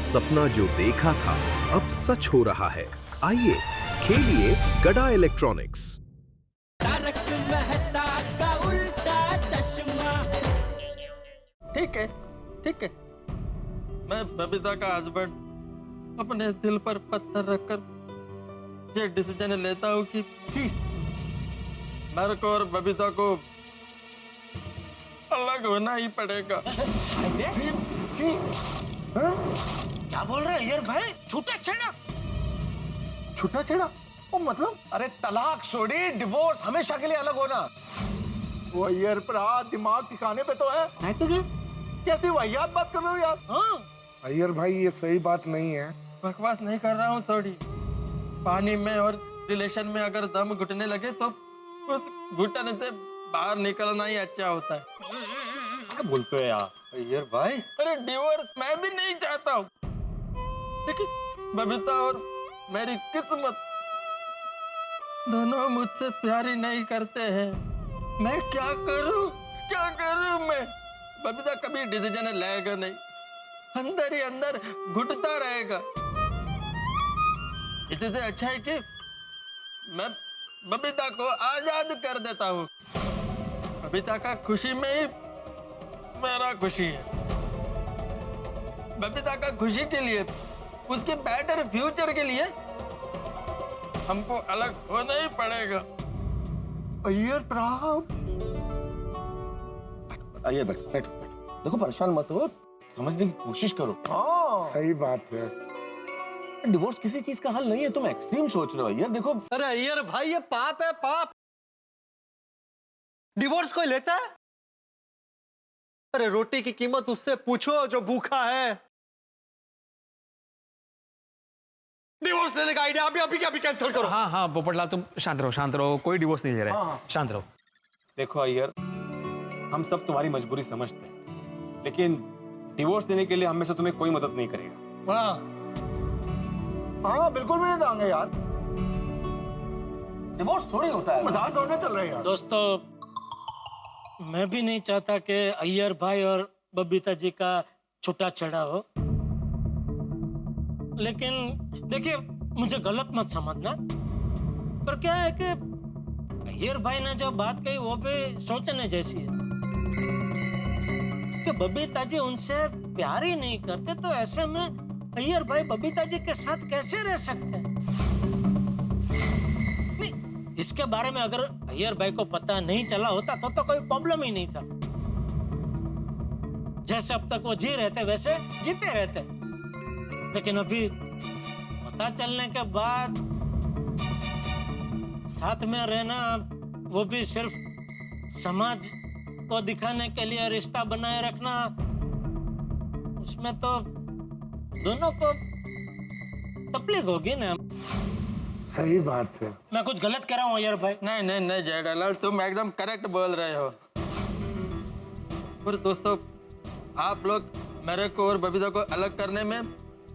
सपना जो देखा था अब सच हो रहा है। आइए खेलिए गड़ा इलेक्ट्रॉनिक्स। तारक मेहता का उल्टा चश्मा। ठीक है, ठीक है। मैं बबीता का हस्बैंड अपने दिल पर पत्थर रखकर ये डिसीजन लेता हूँ कि मेरे को और बबीता को अलग होना ही पड़ेगा। क्या बोल रहे हैं यार भाई? छूटा छेड़ा? छूटा छेड़ा? ओ मतलब? अरे तलाक छोड़ी, डिवोर्स, हमेशा के लिए अलग होना। वो यार पर दिमाग ठिकाने पे तो है। नहीं तो क्या? कैसी वाहियात बात कर रहे हो यार? हाँ। अय्यर भाई ये सही बात नहीं है। बकवास नहीं कर रहा हूँ सोडी। पानी में और रिलेशन में अगर दम घुटने लगे तो उस घुटने से बाहर निकलना ही अच्छा होता है। क्या बोलते हो यार? अय्यर भाई अरे डिवोर्स मैं भी नहीं चाहता हूँ, लेकिन बबीता और मेरी किस्मत दोनों मुझसे प्यार ही नहीं करते हैं। मैं क्या करूँ, क्या करूँ मैं? बबीता कभी डिसीजन लेगा नहीं, अंदर ही अंदर घुटता रहेगा। इससे अच्छा है कि मैं बबीता को आजाद कर देता हूँ। बबीता का खुशी में ही मेरा खुशी है। बबीता का खुशी के लिए, उसके बेटर फ्यूचर के लिए हमको अलग होना ही पड़ेगा। अय्यर प्रणाम। अय्यर बैठो। देखो परेशान मत हो, समझने की कोशिश करो। हाँ सही बात है। डिवोर्स किसी चीज का हल नहीं है, तुम एक्सट्रीम सोच रहे हो अय्यर। देखो अरे अय्यर भाई ये पाप है, पाप। डिवोर्स कोई लेता है? अरे रोटी की कीमत उससे पूछो जो भूखा है। डिवोर्स लेने का आइडिया अभी अभी कैंसिल करो। हाँ पोपटलाल तुम शांत रहो, कोई डिवोर्स नहीं ले रहे। शांत रहो। देखो अय्यर, हम सब तुम्हारी मजबूरी समझते हैं, लेकिन डिवोर्स देने के लिए हम में से तुम्हें कोई मदद नहीं करेगा। हाँ बिल्कुल भी नहीं देंगे यार। डिवोर्स थोड़ी होता है। मजाक उड़ाने चल रहे हैं यार। दोस्तों, मैं भी नहीं चाहता कि अय्यर भाई और बबीता जी का छूटा छेड़ा हो, लेकिन देखिए मुझे गलत मत समझना, पर क्या है कि अय्यर भाई ने जो बात कही वो भी सोचने जैसी है कि बबीता जी उनसे प्यार ही नहीं करते, तो ऐसे में अय्यर भाई बबीता जी के साथ कैसे रह सकते हैं? नहीं, इसके बारे में अगर अय्यर भाई को पता नहीं चला होता तो कोई प्रॉब्लम ही नहीं था। जैसे अब तक वो जी रहे थे वैसे जीते रहते, लेकिन अभी पता चलने के बाद साथ में रहना, वो भी सिर्फ समाज को दिखाने के लिए रिश्ता बनाए रखना, उसमें तो दोनों को तकलीफ होगी ना। सही बात है। मैं कुछ गलत कह रहा हूँ अय्यर भाई? नहीं जयलाल, तुम एकदम करेक्ट बोल रहे हो। और दोस्तों, आप लोग मेरे को और बबीता को अलग करने में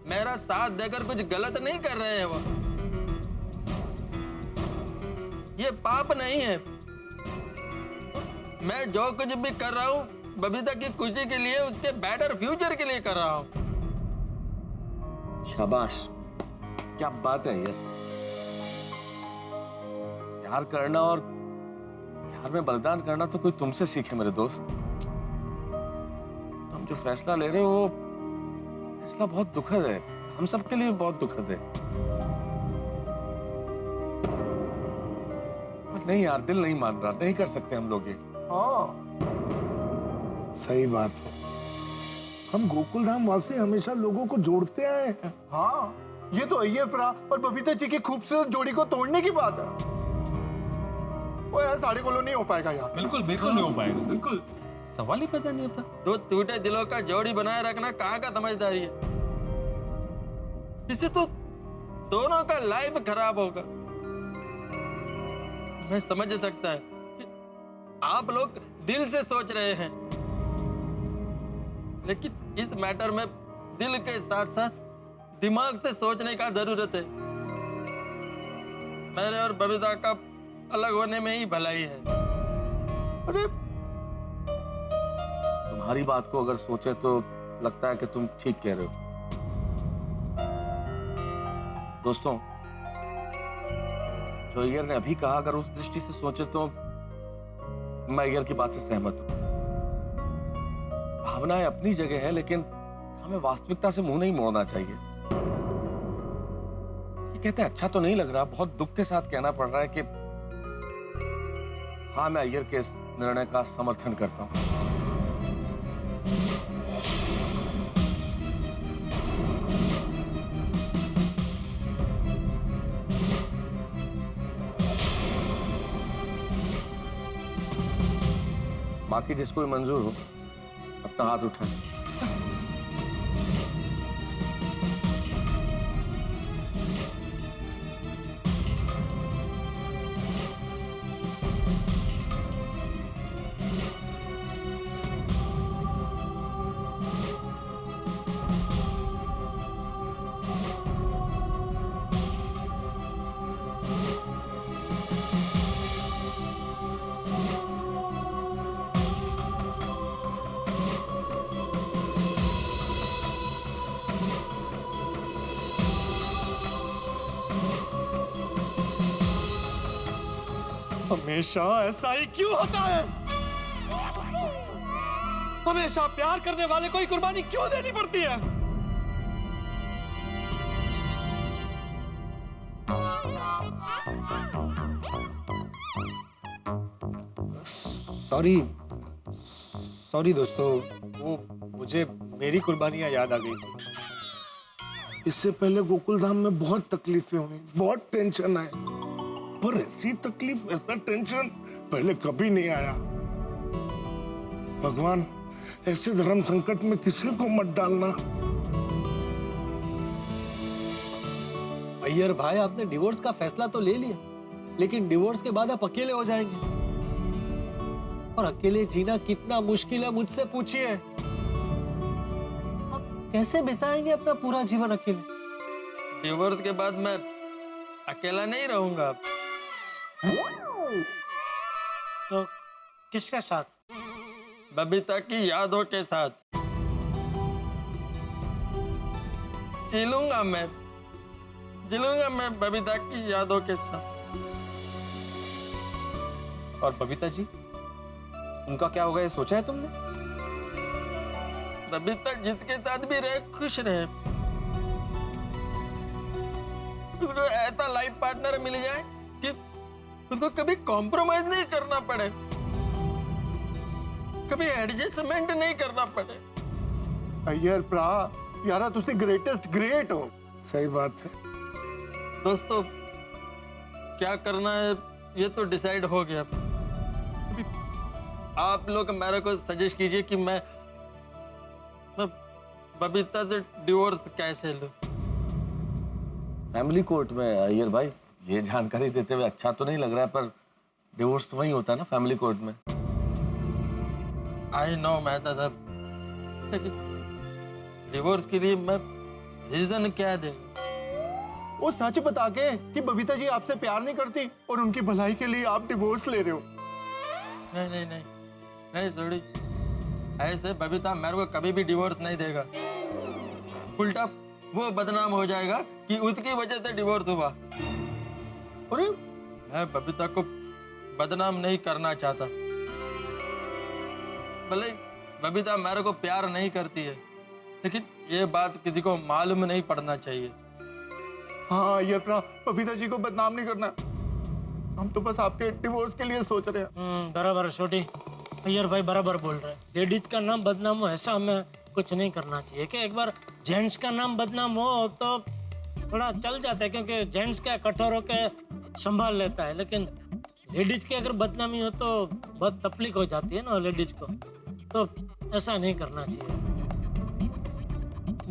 मेरा साथ देकर कुछ गलत नहीं कर रहे हैं। वो ये पाप नहीं है। मैं जो कुछ भी कर रहा हूँ बबीता की खुशी के लिए, उसके बेटर फ्यूचर के लिए कर रहा हूँ। शाबाश, क्या बात है यार। प्यार करना और प्यार में बलिदान करना तो कोई तुमसे सीखे मेरे दोस्त। तुम जो फैसला ले रहे हो वो फैसला बहुत दुखद है, हम सबके लिए बहुत दुखद है। पर नहीं यार, दिल नहीं मान रहा, नहीं कर सकते हम लोग ये। हाँ सही बात है। हम गोकुल धाम वासी हमेशा लोगों को जोड़ते आए हैं। हाँ, ये तो अय्यर प्रा और बबीता जी की खूबसूरत जोड़ी को तोड़ने की बात है। वो यार साढ़े को नहीं हो पाएगा यार। बिल्कुल नहीं हो पाएगा। बिल्कुल सवाल ही पैदा नहीं होता। दो टूटे दिलों का जोड़ी बनाए रखना कहाँ का समझदारी है? इससे तो दोनों का लाइफ खराब होगा। मैं समझ सकता है कि आप लोग दिल से सोच रहे हैं, लेकिन इस मैटर में दिल के साथ साथ दिमाग से सोचने का जरूरत है। मेरे और बबीता का अलग होने में ही भलाई है। अरे तुम्हारी बात को अगर सोचे तो लगता है कि तुम ठीक कह रहे हो। दोस्तों, जो अय्यर ने अभी कहा, अगर उस दृष्टि से सोचे तो मैं अय्यर की बात से सहमत हूं। भावनाएं अपनी जगह है, लेकिन हमें वास्तविकता से मुंह नहीं मोड़ना चाहिए। ये कहते अच्छा तो नहीं लग रहा, बहुत दुख के साथ कहना पड़ रहा है कि हाँ, मैं अय्यर के इस निर्णय का समर्थन करता हूं। बाकी जिसको भी मंजूर हो अपना हाथ उठाए। हमेशा ऐसा ही क्यों होता है? हमेशा प्यार करने वाले को ही कुर्बानी क्यों देनी पड़ती है? सॉरी दोस्तों, वो मुझे मेरी कुर्बानियां याद आ गई थी। इससे पहले गोकुल धाम में बहुत तकलीफें हुई, बहुत टेंशन आए, पर ऐसी तकलीफ, ऐसा टेंशन पहले कभी नहीं आया। भगवान, ऐसे धर्म संकट में किसी को मत डालना। अय्यर भाई, आपने डिवोर्स का फैसला तो ले लिया, लेकिन डिवोर्स के बाद आप अकेले हो जाएंगे, और अकेले जीना कितना मुश्किल है मुझसे पूछिए। आप कैसे बिताएंगे अपना पूरा जीवन अकेले? डिवोर्स के बाद मैं अकेला नहीं रहूंगा। तो किसके साथ? बबीता की यादों के साथ जिलूंगा मैं बबीता की यादों के साथ। और बबीता जी, उनका क्या होगा ये सोचा है तुमने? बबीता जिसके साथ भी रहे खुश रहे, उसको ऐसा लाइफ पार्टनर मिल जाए कि उसको कभी कॉम्प्रोमाइज नहीं करना पड़े, कभी एडजस्टमेंट नहीं करना पड़े। अय्यर भरा, यारा तुसी ग्रेटेस्ट ग्रेट हो। सही बात है। दोस्तों, क्या करना है ये तो डिसाइड हो गया। अभी आप लोग मेरे को सजेस्ट कीजिए कि मैं बबीता से डिवोर्स कैसे लूं। फैमिली कोर्ट में अय्यर भाई, ये जानकारी देते हुए अच्छा तो नहीं लग रहा है, पर डिवोर्स तो वही होता है ना, फैमिली कोर्ट में। आई नो मेहता साहब, लेकिन डिवोर्स के लिए मैं रीजन क्या दें? वो सच बता के कि बबीता जी आपसे प्यार नहीं करती और उनकी भलाई के लिए आप डिवोर्स ले रहे हो। नहीं सॉरी, ऐसे बबीता मेरे को कभी भी डिवोर्स नहीं देगा। उल्टा वो बदनाम हो जाएगा कि उसकी वजह से डिवोर्स हुआ। अरे मैं बबीता को बदनाम नहीं करना चाहता। भले बबीता मेरे को प्यार नहीं करती है, लेकिन ये बात किसी को मालूम नहीं पड़ना चाहिए। हाँ अय्यर भरा, बबीता जी को बदनाम नहीं करना। हम तो बस आपके डिवोर्स के लिए सोच रहे हैं। बराबर छोटी, अय्यर भाई बराबर बोल रहे हैं। लेडीज का नाम बदनाम हो ऐसा हमें कुछ नहीं करना चाहिए। कि एक बार जेंट्स का नाम बदनाम हो तो थोड़ा चल जाता है, क्योंकि जेंट्स क्या कठोर होकर संभाल लेता है, लेकिन लेडीज की अगर बदनामी हो तो बहुत तकलीफ हो जाती है ना लेडीज को। तो ऐसा नहीं करना चाहिए।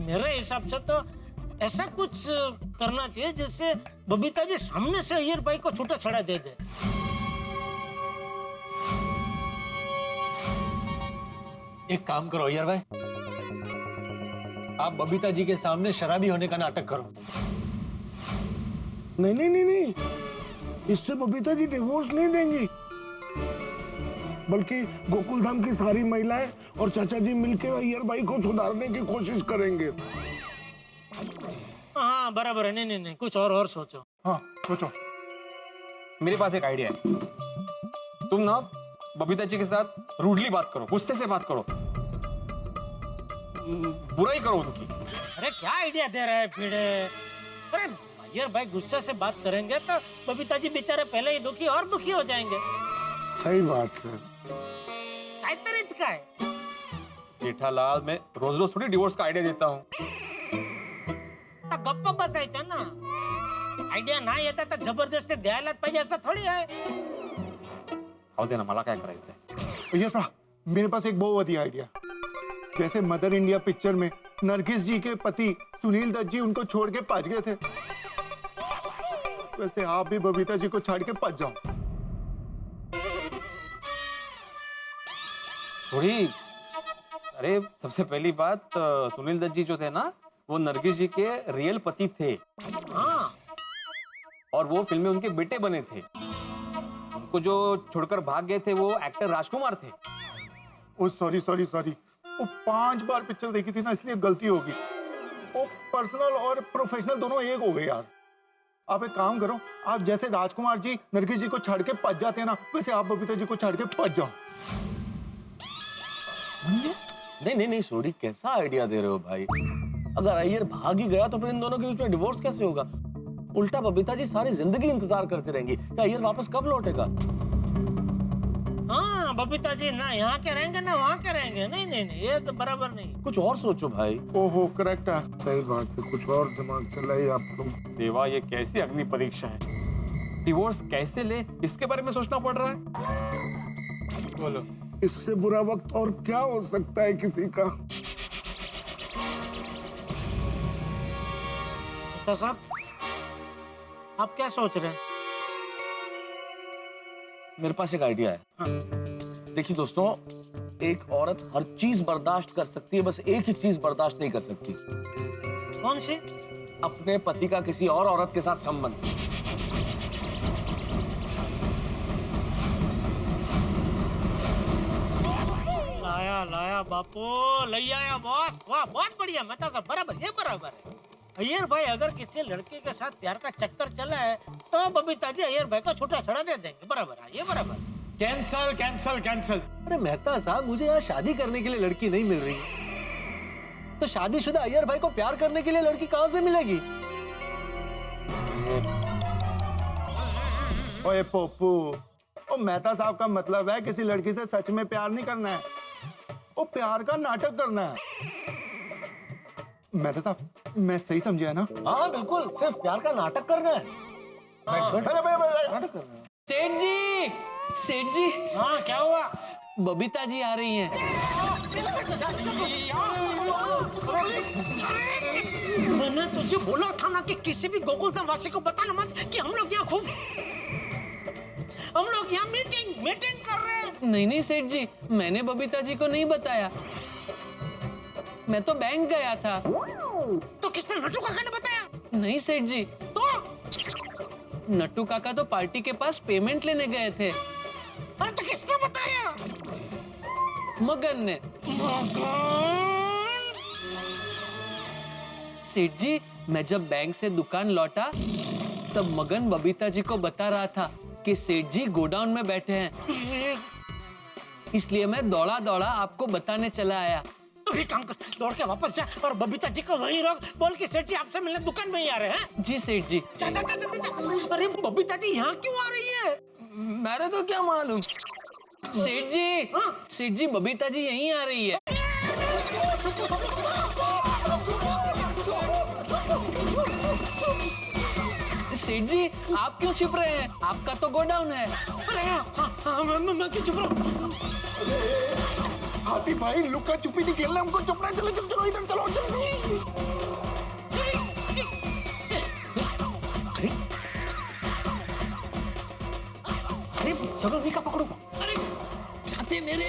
मेरे हिसाब से तो ऐसा कुछ करना चाहिए जिससे बबीता जी सामने से अय्यर भाई को छूटा छड़ा दे दे। एक काम करो अय्यर भाई, आप बबीता जी के सामने शराबी होने का नाटक करो। नहीं, इससे बबीता जी डिवोर्स नहीं देंगी, बल्कि गोकुल धाम की सारी महिलाएं और चाचा जी मिलकर अय्यर भाई को सुधारने की कोशिश करेंगे। हाँ हाँ बराबर है। नहीं नहीं नहीं, कुछ और सोचो। हाँ सोचो। मेरे पास एक आइडिया है। तुम ना बबीता जी के साथ रूडली बात करो, गुस्से से बात करो, बुराई करो उनकी। अरे क्या आइडिया दे रहा है फिर? अरे अय्यर भाई गुस्से से बात करेंगे तो बबीता जी बेचारे पहले ही दुखी और दुखी हो जाएंगे। सही बात है। काय तरीच काय? जेठालाल, मैं रोज रोज थोड़ी डिवोर्स का आइडिया देता हूँ। तर गप्प बसायचं ना। आयडिया नाही येत तर जबरदस्ती द्यायलाच पाहिजे असं थोडी आहे। आओ दे ना, मला काय करायचंय। भैया प्रा, मेरे पास एक बहुत बढ़िया आइडिया। जैसे मदर इंडिया पिक्चर में नरगिस जी के पति सुनील दत्त जी उनको छोड़ के भाग गए थे, वैसे आप भी बबीता जी को छोड़ के भाग जाओ। थोड़ी, अरे सबसे पहली बात, सुनील दत्त जी जो थे ना, वो नरगिस जी के रियल पति थे। हाँ और वो फिल्म में उनके बेटे बने थे। उनको जो छोड़कर भाग गए थे वो एक्टर राजकुमार थे। ओ सॉरी सॉरी सॉरी, वो 5 बार पिक्चर देखी थी ना, इसलिए गलती होगी। वो पर्सनल और प्रोफेशनल दोनों एक हो गए यार। आप एक काम करो, आप जैसे राजकुमार जी नरगिस जी को छोड़ के पच जाते हैं ना, वैसे आप बबीता जी को छोड़ के पच जाओ। नहीं नहीं नहीं सोडी, कैसा आइडिया दे रहे हो भाई? अगर अय्यर भाग ही गया तो फिर इन दोनों के बीच में डिवोर्स कैसे होगा? उल्टा बबीता जी सारी जिंदगी इंतजार करती रहेंगी कि अय्यर वापस कब लौटेगा। हाँ बबीता जी ना यहाँ के रहेंगे ना वहाँ के रहेंगे। नहीं नहीं नहीं, ये तो बराबर नहीं। कुछ और सोचो भाई। ओहो करेक्ट है। सही बात है, कुछ और दिमाग चलाइए आप लोग। देवा, ये कैसी अग्नि परीक्षा है? डिवोर्स कैसे ले, इसके बारे में सोचना पड़ रहा है। बोलो। इससे बुरा वक्त और क्या हो सकता है किसी का? तो साहब आप क्या सोच रहे हैं? मेरे पास एक आइडिया है। देखिए दोस्तों, एक औरत हर चीज बर्दाश्त कर सकती है, बस एक ही चीज बर्दाश्त नहीं कर सकती। कौन सी? अपने पति का किसी और औरत के साथ संबंध। लाया लाया बापू, लई आया बॉस। वाह बहुत बढ़िया, मैं तो सब बराबर, ये बराबर है। अय्यर भाई अगर किसी लड़के के साथ प्यार का चक्कर चला है तो बबीता जी अय्यर भाई को छूटा छड़ा दे देंगे। बराबर है, ये बराबर। Cancel cancel cancel. अरे मेहता साहब, मुझे यहाँ शादी करने के लिए लड़की नहीं मिल रही, तो शादीशुदा अय्यर भाई को प्यार करने के लिए लड़की कहाँ से मिलेगी? ओए पोपू, ओ मेहता साहब का मतलब है किसी लड़की से सच में प्यार नहीं करना है, वो प्यार का नाटक करना है। मेहता साहब, मैं सही समझा है ना? हाँ बिल्कुल, सिर्फ प्यार का नाटक करना है। नाटक करना है। सेठ जी, सेठ जी। हाँ क्या हुआ? बबीता जी आ रही हैं। मैंने तुझे बोला था ना कि किसी भी गोकुलधाम वासी को बताना मत कि हम लोग यहाँ मीटिंग कर रहे हैं। नहीं नहीं सेठ जी, मैंने बबीता जी को नहीं बताया, मैं तो बैंक गया था। तो किसने? नट्टू काका ने बताया? नहीं सेठ जी, तो नट्टू काका तो पार्टी के पास पेमेंट लेने गए थे। अरे तो किसने बताया? मगन ने। सेठ जी, मैं जब बैंक से दुकान लौटा तब मगन बबीता जी को बता रहा था कि सेठ जी गोडाउन में बैठे हैं, इसलिए मैं दौड़ा दौड़ा आपको बताने चला आया। अभी काम कर, दौड़ के वापस जा और बबीता जी को वहीं रोक, बोल कि सेठ जी आपसे मिलने दुकान में ही आ रहे हैं। जी सेठ जी। जा जा जा जल्दी जा। अरे बबीता जी यहाँ क्यों आ रही है? मेरे को क्या मालूम। सेठ जी, सेठ जी बबीता जी यहीं आ रही है। सेठ जी, आप क्यों छिप रहे हैं? आपका तो गोडाउन है। अरे मैं क्यों चुप रहा? हाथी भाई, लुका छुपी नहीं खेलना, हमको चुप रहे। चलो चलो चलो, इधर चलो जल्दी। अरे चलो वीका पकड़ो। अरे जाते मेरे।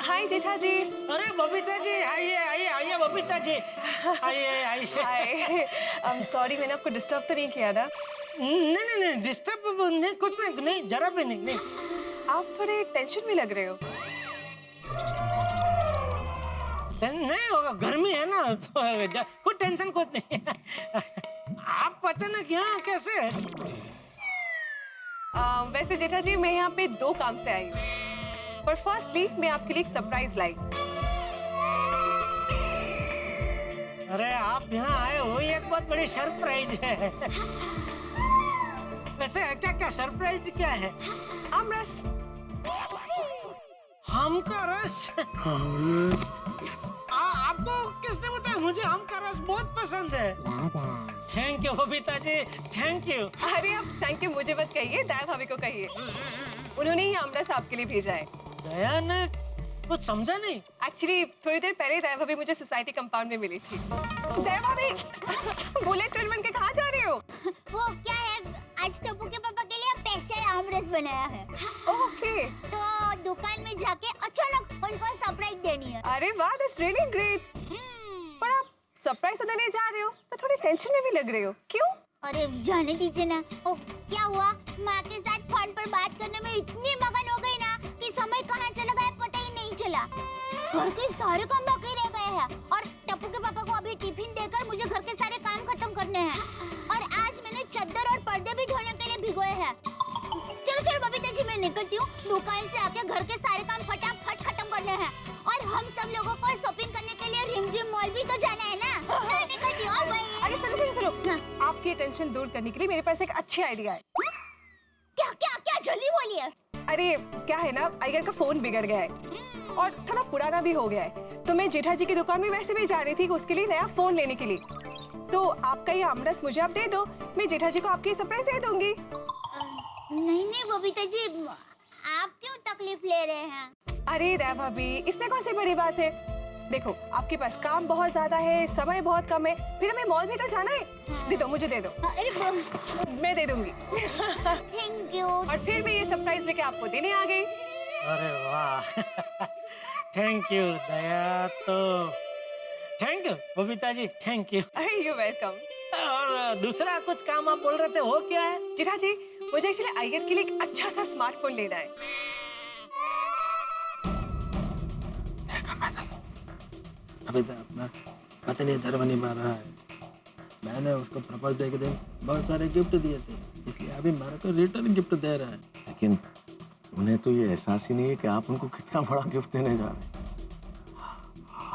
हाय जेठा जी। अरे बबीता जी, आइए आइए आइए बबीता जी, आइए आइए। हाय, सॉरी मैंने आपको डिस्टर्ब तो नहीं किया ना? नहीं नहीं नहीं, डिस्टर्ब नहीं, कुछ नहीं, जरा भी नहीं। आप थोड़े टेंशन में लग रहे हो। नहीं होगा, गर्मी है ना तो कोई टेंशन कुछ नहीं। आप अचानक यहाँ कैसे? वैसे जेठा जी मैं यहाँ पे 2 काम से आई हूँ। पर फर्स्टली मैं आपके लिए एक सरप्राइज लाई। अरे आप यहाँ आए हो ये एक बहुत बड़ी सरप्राइज है। वैसे क्या क्या सरप्राइज क्या है? आमरस। आम का रस? आपको किसने बताया? मुझे आम का रस बहुत पसंद है। Thank you Babita ji, thank you. अरे आप थैंक यू मुझे मत कहिए, दया भाभी को कहिए। उन्होंने ही आमरस आपके लिए भेजा है। दया ने कुछ समझा नहीं? एक्चुअली थोड़ी देर पहले दया भाभी मुझे सोसाइटी कंपाउंड में मिली थी। दया भाभी, बुलेट ट्रेन बन के कहाँ जा रही हो? वो क्या है, आज टप्पू के पापा के लिए स्पेशल आमरस बनाया है। ओके। तो दुकान में जाके अचानक उनको सरप्राइज देनी है। अरे वाह, दैट्स रियली ग्रेट। पर आप सरप्राइज तो देने जा रहे हो, तो थोड़ी टेंशन में भी लग रहे हो, क्यों? अरे जाने दीजिए ना, वो क्या हुआ, माँ के साथ फोन पर बात करने में इतनी मगन हो गई ना कि समय कहाँ चला गया पता ही नहीं चला। घर के सारे काम बाकी रह गए हैं और टप्पू के पापा को अभी टिफिन देकर मुझे घर के सारे काम खत्म करने हैं। और आज मैंने चादर और पर्दे भी धोने के लिए भिगोए हैं। चलो चलो बबीता जी, मैं निकलती हूँ। दुकान से आके घर के सारे काम फटाफट खत्म करने हैं और हम सब लोगों को शॉपिंग करने के लिए रिमझिम मॉल भी तो जाना है ना। चलो निकलती हूँ। अरे सुनो, आपकी टेंशन दूर करने के लिए मेरे पास एक अच्छी आइडिया है। क्या क्या क्या, जल्दी बोलिए। अरे क्या है ना, अय्यर का फोन बिगड़ गया है और थोड़ा पुराना भी हो गया है। तो मैं जेठा जी की दुकान में वैसे भी जा रही थी उसके लिए नया फोन लेने के लिए। तो आपका ये आमरस मुझे आप दे दो, मैं जेठा जी को आपकी सरप्राइज दे दूंगी। नहीं बबीता जी, आप क्यों तकलीफ ले रहे हैं? अरे दया भाभी, इसमें कौन सी बड़ी बात है? देखो आपके पास काम बहुत ज्यादा है, समय बहुत कम है, फिर हमें मॉल भी तो जाना है। दे दो, मुझे दे दो। अरे मैं दे दूंगी। Thank you. और फिर मैं ये सरप्राइज लेके आपको देने आ गई। अरे वाह, थैंक यू दया। तो thank you Babita ji, thank you. अरे यू वेलकम। और दूसरा कुछ काम आप बोल रहे थे, वो क्या है? जेठा जी, मुझे एक्चुअली अय्यर के लिए एक अच्छा सा स्मार्टफोन लेना है। बबीता अपना पता नहीं धर्म निभा रहा है। मैंने उसको प्रपोज डे के दिन बहुत सारे गिफ्ट दिए थे, इसलिए अभी मेरे को रिटर्न गिफ्ट दे रहा है। लेकिन उन्हें तो ये एहसास ही नहीं है कि आप उनको कितना बड़ा गिफ्ट देने जा रहे हैं।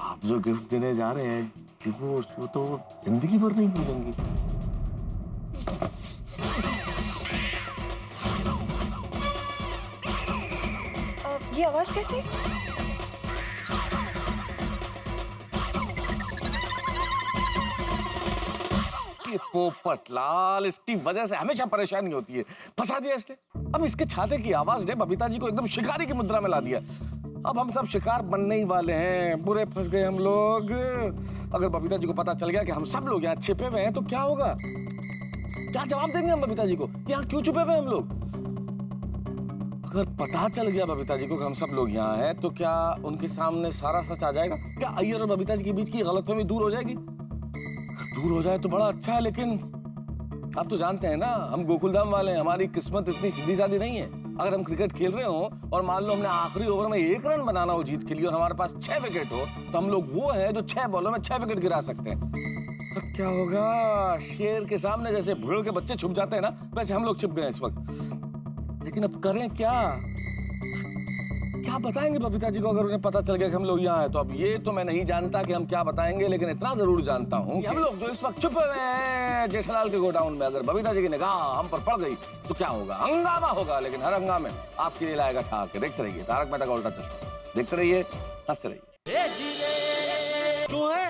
आप जो गिफ्ट देने जा रहे हैं डिवोर्स, वो तो जिंदगी भर नहीं भूलेंगी। ये आवाज कैसी? ये पोपट लाल, इसकी वजह से हमेशा परेशानी होती है। फंसा दिया इसने। अब इसके छाते की आवाज ने बबीता जी को एकदम शिकारी की मुद्रा में ला दिया। अब हम सब शिकार बनने ही वाले हैं। पूरे फंस गए हम लोग। अगर बबीता जी को पता चल गया कि हम सब लोग यहाँ छिपे हुए हैं तो क्या होगा? क्या जवाब देंगे हम बबीता जी को? यहाँ क्यों छुपे हुए हैं हम लोग? अगर पता चल गया बबीता जी को कि हम सब लोग यहाँ हैं तो क्या उनके सामने सारा सच आ जाएगा? क्या अय्यर और बबीता जी के बीच की गलतफहमी दूर हो जाएगी? दूर हो जाए तो बड़ा अच्छा है, लेकिन आप तो जानते हैं ना, हम गोकुलधाम वाले हैं। हमारी किस्मत इतनी सीधी सादी नहीं है। अगर हम क्रिकेट खेल रहे हो और मान लो हमने आखिरी ओवर में 1 रन बनाना हो जीत के लिए और हमारे पास 6 विकेट हो, तो हम लोग वो हैं जो 6 बॉलों में 6 विकेट गिरा सकते हैं। अब क्या होगा? शेर के सामने जैसे भेड़ के बच्चे छुप जाते हैं ना, वैसे हम लोग छुप गए इस वक्त। लेकिन अब करें क्या? क्या बताएंगे बबीता जी को अगर उन्हें पता चल गया कि हम लोग यहाँ हैं? तो अब ये तो मैं नहीं जानता कि हम क्या बताएंगे, लेकिन इतना जरूर जानता हूँ कि हम लोग जो इस वक्त छुपे हुए हैं जेठालाल के गोडाउन में, अगर बबीता जी की निगाह हम पर पड़ गई तो क्या होगा? हंगामा होगा। लेकिन हर हंगामे आपके लिए लाएगा ठाक। देखते रहिए तारक मेहता का उल्टा चश्मा, देखते रहिए, हंसते रहिए। चूहे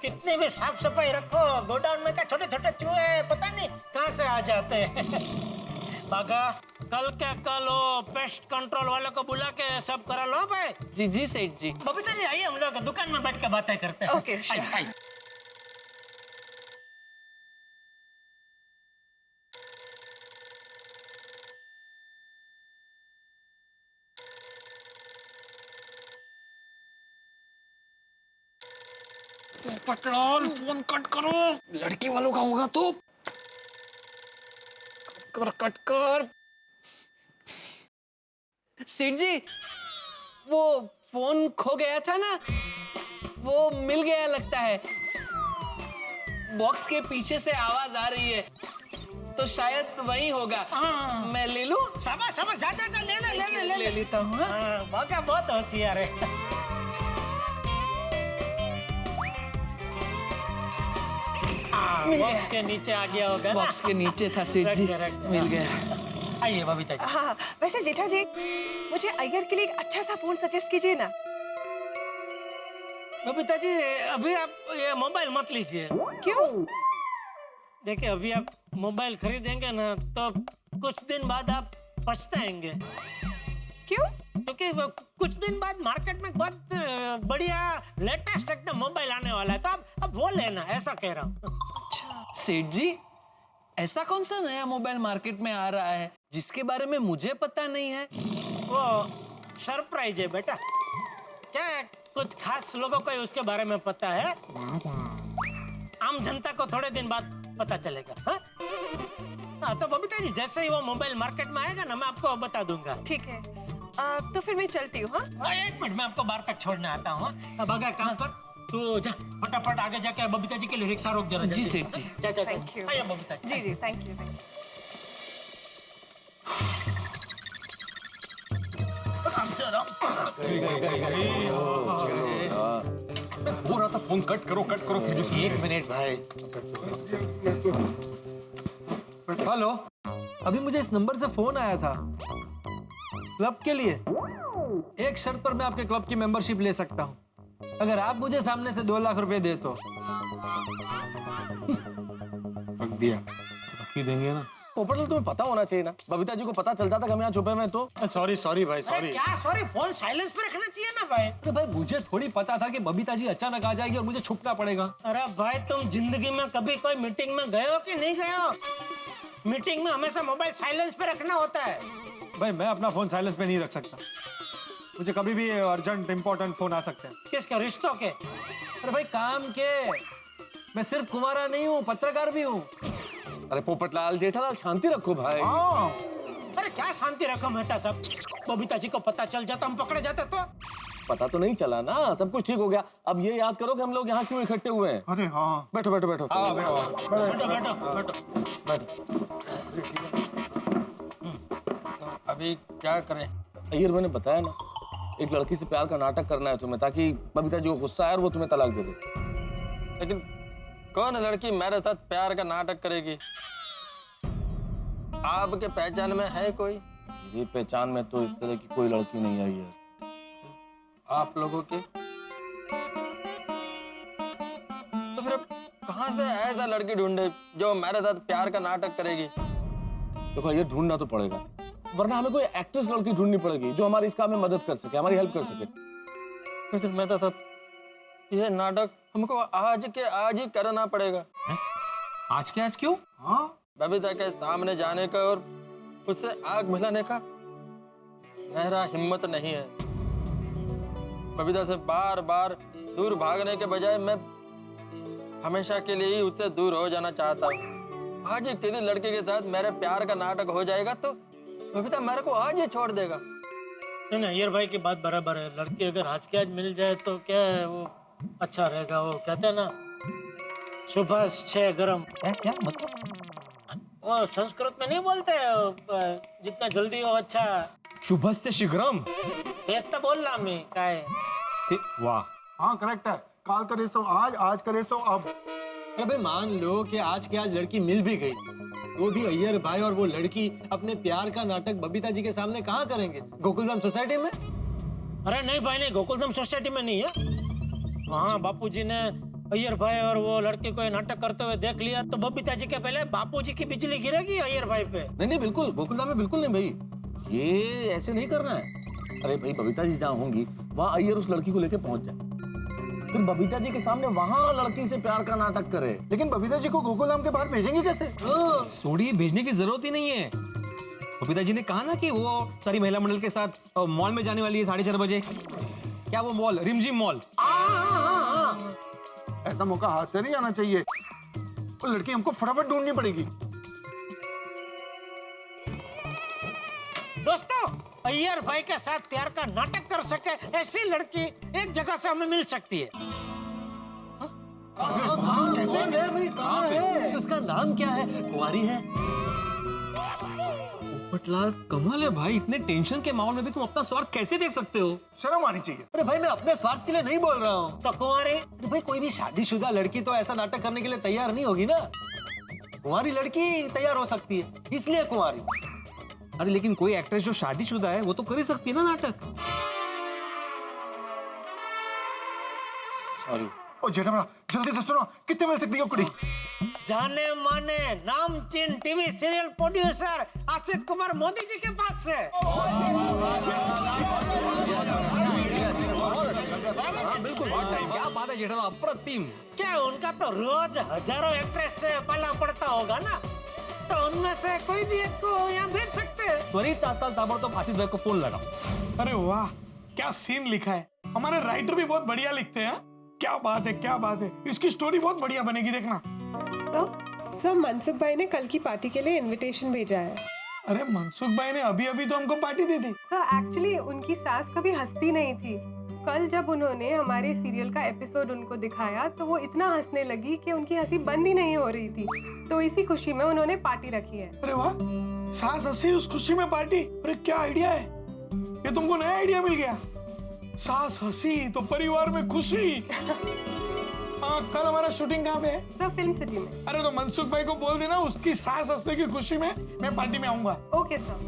कितने भी साफ सफाई रखो, गोडाउन में क्या छोटे छोटे चूहे पता नहीं कहाँ से आ जाते हैं। बागा, कल क्या कल हो, पेस्ट कंट्रोल वालों को बुला के सब करा लो भाई। जी जी सेठ जी। बबीता जी आइए, हम लोग दुकान में बैठ के बातें करते हैं। Okay, sure. आइए। पटलाल फोन कट करो। लड़की वालों का होगा तो कट कर। सेठ जी, वो फोन खो गया था ना, वो मिल गया लगता है। बॉक्स के पीछे से आवाज आ रही है, तो शायद वही होगा। मैं ले लूं? शाबाश शाबाश, जा जा जा, ले लेता हूँ। वाकई बहुत होशियार है। बॉक्स के नीचे आ गया होगा ना? बॉक्स के नीचे था सेठ जी, मिल गया। आइए बबीता जी। हाँ, वैसे जेठा जी, मुझे अय्यर के लिए एक अच्छा सा फोन सजेस्ट कीजिए ना। बबीता जी, अभी आप ये मोबाइल मत लीजिए। क्यों? देखिए, अभी आप मोबाइल खरीदेंगे ना तो कुछ दिन बाद आप पछताएंगे। क्यों? क्योंकि कुछ दिन बाद मार्केट में बहुत बढ़िया लेटेस्ट एकदम मोबाइल आने वाला है, तो आप वो लेना, ऐसा कह रहा हूँ। सेठ जी, ऐसा कौन सा नया मोबाइल मार्केट में आ रहा है जिसके बारे में मुझे पता नहीं है? वो सरप्राइज है बेटा। क्या कुछ खास लोगों को ही उसके बारे में पता है, आम जनता को थोड़े दिन बाद पता चलेगा। हाँ, तो बबीता जी, जैसे ही वो मोबाइल मार्केट में आएगा ना, मैं आपको बता दूंगा। ठीक है, तो फिर मैं चलती हूँ। हाँ, एक मिनट, मैं आपको बाहर तक छोड़ने आता हूँ। अब आगे काम कर, तू जा फटाफट आगे जाके बबीता जी के लिए रिक्शा रोक जरा। जी सेठ जी। जा जा, थैंक यू। आइए बबीता जी। जी जी, थैंक यू। हो रहा था फोन कट करो फिर भी सुनिए। 1 मिनट भाई। हेलो, अभी मुझे इस नंबर से फोन आया था क्लब के लिए। एक शर्त पर मैं आपके क्लब की मेंबरशिप ले सकता हूँ, अगर आप मुझे सामने से 2 लाख रुपए दे तो। रख दिया, रख ही देंगे ना। पोपटलाल, तुम्हें पता होना चाहिए ना, बबीता जी को पता चल जाता कि हम यहाँ छुपे हुए हैं तो। सॉरी भाई, अरे सॉरी। क्या सॉरी, फोन साइलेंस पे रखना चाहिए ना भाई। अरे भाई, मुझे थोड़ी पता था कि बबीता जी अचानक आ जाएगी और मुझे छुपना पड़ेगा। अरे भाई, तुम जिंदगी में कभी कोई मीटिंग में गए हो कि नहीं गए हो? मीटिंग में हमेशा मोबाइल साइलेंस पे रखना होता है। भाई, मैं अपना फोन साइलेंस पे नहीं रख सकता, मुझे कभी भी अर्जेंट इंपॉर्टेंट फोन आ सकते हैं। किसके, रिश्तों के? अरे भाई, काम के। मैं सिर्फ कुमारा नहीं हूँ, पत्रकार भी हूँ। अरे पोपटलाल, जेठालाल, शांति रखो भाई। अरे क्या शांति रखो मेहता साहब, बबीता जी को पता चल जाता, हम पकड़े जाते तो। पता तो नहीं चला ना, सब कुछ ठीक हो गया। अब ये याद करो कि हम लोग यहाँ क्यों इकट्ठे हुए हैं। अरे हाँ, बैठो बैठो बैठो। अभी क्या करें? अय्यर, मैंने बताया ना, एक लड़की से प्यार का नाटक करना है तुम्हें, ताकि बबीता जी को गुस्सा आए और वो तुम्हें तलाक दे दे। लेकिन कौन लड़की मेरे साथ प्यार का नाटक करेगी? आपके पहचान में है कोई? मेरी पहचान में तो इस तरह की कोई लड़की नहीं आई है। आप लोगों की? तो फिर कहाँ से ऐसा लड़की ढूंढे जो मेरे साथ प्यार का नाटक करेगी? देखो, ये ढूंढना तो पड़ेगा, वरना हमें कोई एक्ट्रेस लड़की ढूंढनी पड़ेगी जो हमारी इस काम में मदद कर सके, हमारी हेल्प कर सके। लेकिन मैं तो सब ये नाटक हमको आज के आज ही करना पड़ेगा। आज के आज क्यों? हाँ, बबीता के सामने जाने का और उससे आग मिलाने का मेरा हिम्मत नहीं है। बबीता से बार बार दूर भागने के बजाय मैं हमेशा के लिए ही उससे दूर हो जाना चाहता हूँ। आज ही किसी लड़के के साथ मेरे प्यार का नाटक हो जाएगा तो बबीता मेरे को आज ही छोड़ देगा। नहीं, अय्यर भाई की बात बराबर है। लड़की अगर आज के आज मिल जाए तो क्या है, वो अच्छा रहेगा। वो कहते हैं ना, सुभाष छह गरम। क्या मतलब? वो संस्कृत में नहीं बोलते, जितना जल्दी हो अच्छा। शुभस्य शीघ्रम। तेज तो बोल रहा मैं, क्या है? वाह, हाँ करेक्ट है। काल करे सो आज करे सो अब। अरे भाई, मान लो कि आज के आज लड़की मिल भी गई, वो भी अय्यर भाई और वो लड़की अपने प्यार का नाटक बबीता जी के सामने कहाँ करेंगे? गोकुलधाम सोसाइटी में? अरे नहीं भाई नहीं, गोकुलधाम सोसाइटी में नहीं है। वहाँ बापूजी ने अय्यर भाई और वो लड़के को ये नाटक करते हुए देख लिया तो बबीता जी के पहले बापूजी की बिजली गिरेगी अय्यर भाई पे। नहीं, बिल्कुल गोकुलधाम में बिल्कुल नहीं भाई, ये ऐसे नहीं करना है। अरे भाई, बबीता जी जहाँ होंगी वहाँ अय्यर उस लड़की को लेके पहुंच जाए, फिर बबीता जी के सामने वहाँ लड़की से प्यार का नाटक करे। लेकिन बबीता जी को गोकुलधाम के बाहर भेजेंगे कैसे? सोडी भेजने की जरूरत ही नहीं है। बबीता जी ने कहा ना कि वो सारी महिला मंडल के साथ मॉल में जाने वाली है 4:30 बजे। क्या वो मॉल, रिमझिम मॉल? ऐसा मौका हाथ से नहीं आना चाहिए। वो लड़की हमको फटाफट ढूंढनी पड़ेगी। दोस्तों, अय्यर भाई के साथ प्यार का नाटक कर सके ऐसी लड़की एक जगह से हमें मिल सकती है। कौन है भाई, कहाँ है? उसका नाम क्या है? कुंवारी है? पोपटलाल कमाल है भाई, इतने टेंशन के माहौल में भी तुम अपना स्वार्थ कैसे देख सकते हो? शर्म आनी चाहिए। अरे भाई मैं अपने स्वार्थ के लिए नहीं बोल रहा हूँ। तो कुंवारी? अरे भाई कोई भी शादीशुदा लड़की तो ऐसा नाटक करने के लिए तैयार नहीं होगी ना। कुंवारी लड़की तैयार हो सकती है, इसलिए कुंवारी। अरे लेकिन कोई एक्ट्रेस जो शादीशुदा है वो तो कर ही सकती है ना नाटक। सॉरी। ओ जेठा जल्दी तो सुनो, कितने मिल सकती है कुड़ी? जाने माने नामचीन टीवी सीरियल प्रोड्यूसर आसित कुमार मोदी जी के पास से। बिल्कुल क्या बात है जेठालाल, अप्रतिम। क्या उनका तो रोज हजारों एक्ट्रेस से पाला पड़ता होगा ना, तो उनमें से कोई भी एक को यहाँ भेज सकते हैं। त्वरित ताबड़तोब आसित भाई को फोन लगा। अरे वाह, क्या सीन लिखा है। हमारे राइटर भी बहुत बढ़िया लिखते हैं। क्या बात है, क्या बात है। इसकी स्टोरी बहुत बढ़िया बनेगी, देखना। सर मनसुख भाई ने कल की पार्टी के लिए इनविटेशन भेजा है। अरे मनसुख भाई ने अभी अभी तो हमको पार्टी दी थी। सर एक्चुअली उनकी सास कभी हंसती नहीं थी। कल जब उन्होंने हमारे सीरियल का एपिसोड उनको दिखाया तो वो इतना हंसने लगी कि उनकी हंसी बंद ही नहीं हो रही थी। तो इसी खुशी में उन्होंने पार्टी रखी है। अरे वाह, सास हंसी उस खुशी में पार्टी। अरे क्या आइडिया है ये, तुमको नया आइडिया मिल गया। सास हंसी तो परिवार में खुशी। कल हमारा शूटिंग कहाँ पे है? सर फिल्म सिटी में। अरे तो मनसुख भाई को बोल देना उसकी सास हंसने की खुशी में मैं पार्टी में आऊंगा। Okay sir.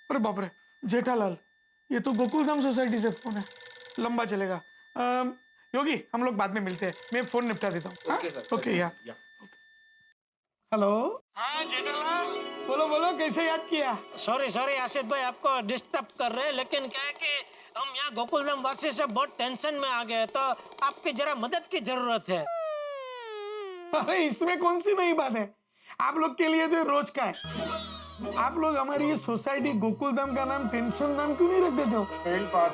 अरे बाप रे जेठालाल, ये तो गोकुलधाम सोसाइटी से फोन है, लंबा चलेगा। योगी हम लोग बाद में मिलते हैं, मैं फोन निपटा देता हूँ। ओके या हेलो। हाँ जेठालाल, बोलो बोलो, कैसे याद किया? सॉरी आशित भाई आपको डिस्टर्ब कर रहे हैं, लेकिन क्या है कि हम यहाँ गोकुलधाम वासी से बहुत टेंशन में आ गए, तो आपकी जरा मदद की जरूरत है। अरे इसमें कौन सी नई बात है, आप लोग के लिए तो रोज का है। आप लोग हमारी ये सोसाइटी गोकुलधाम का नाम टेंशन नाम क्यों नहीं रख देते हो? सही बात।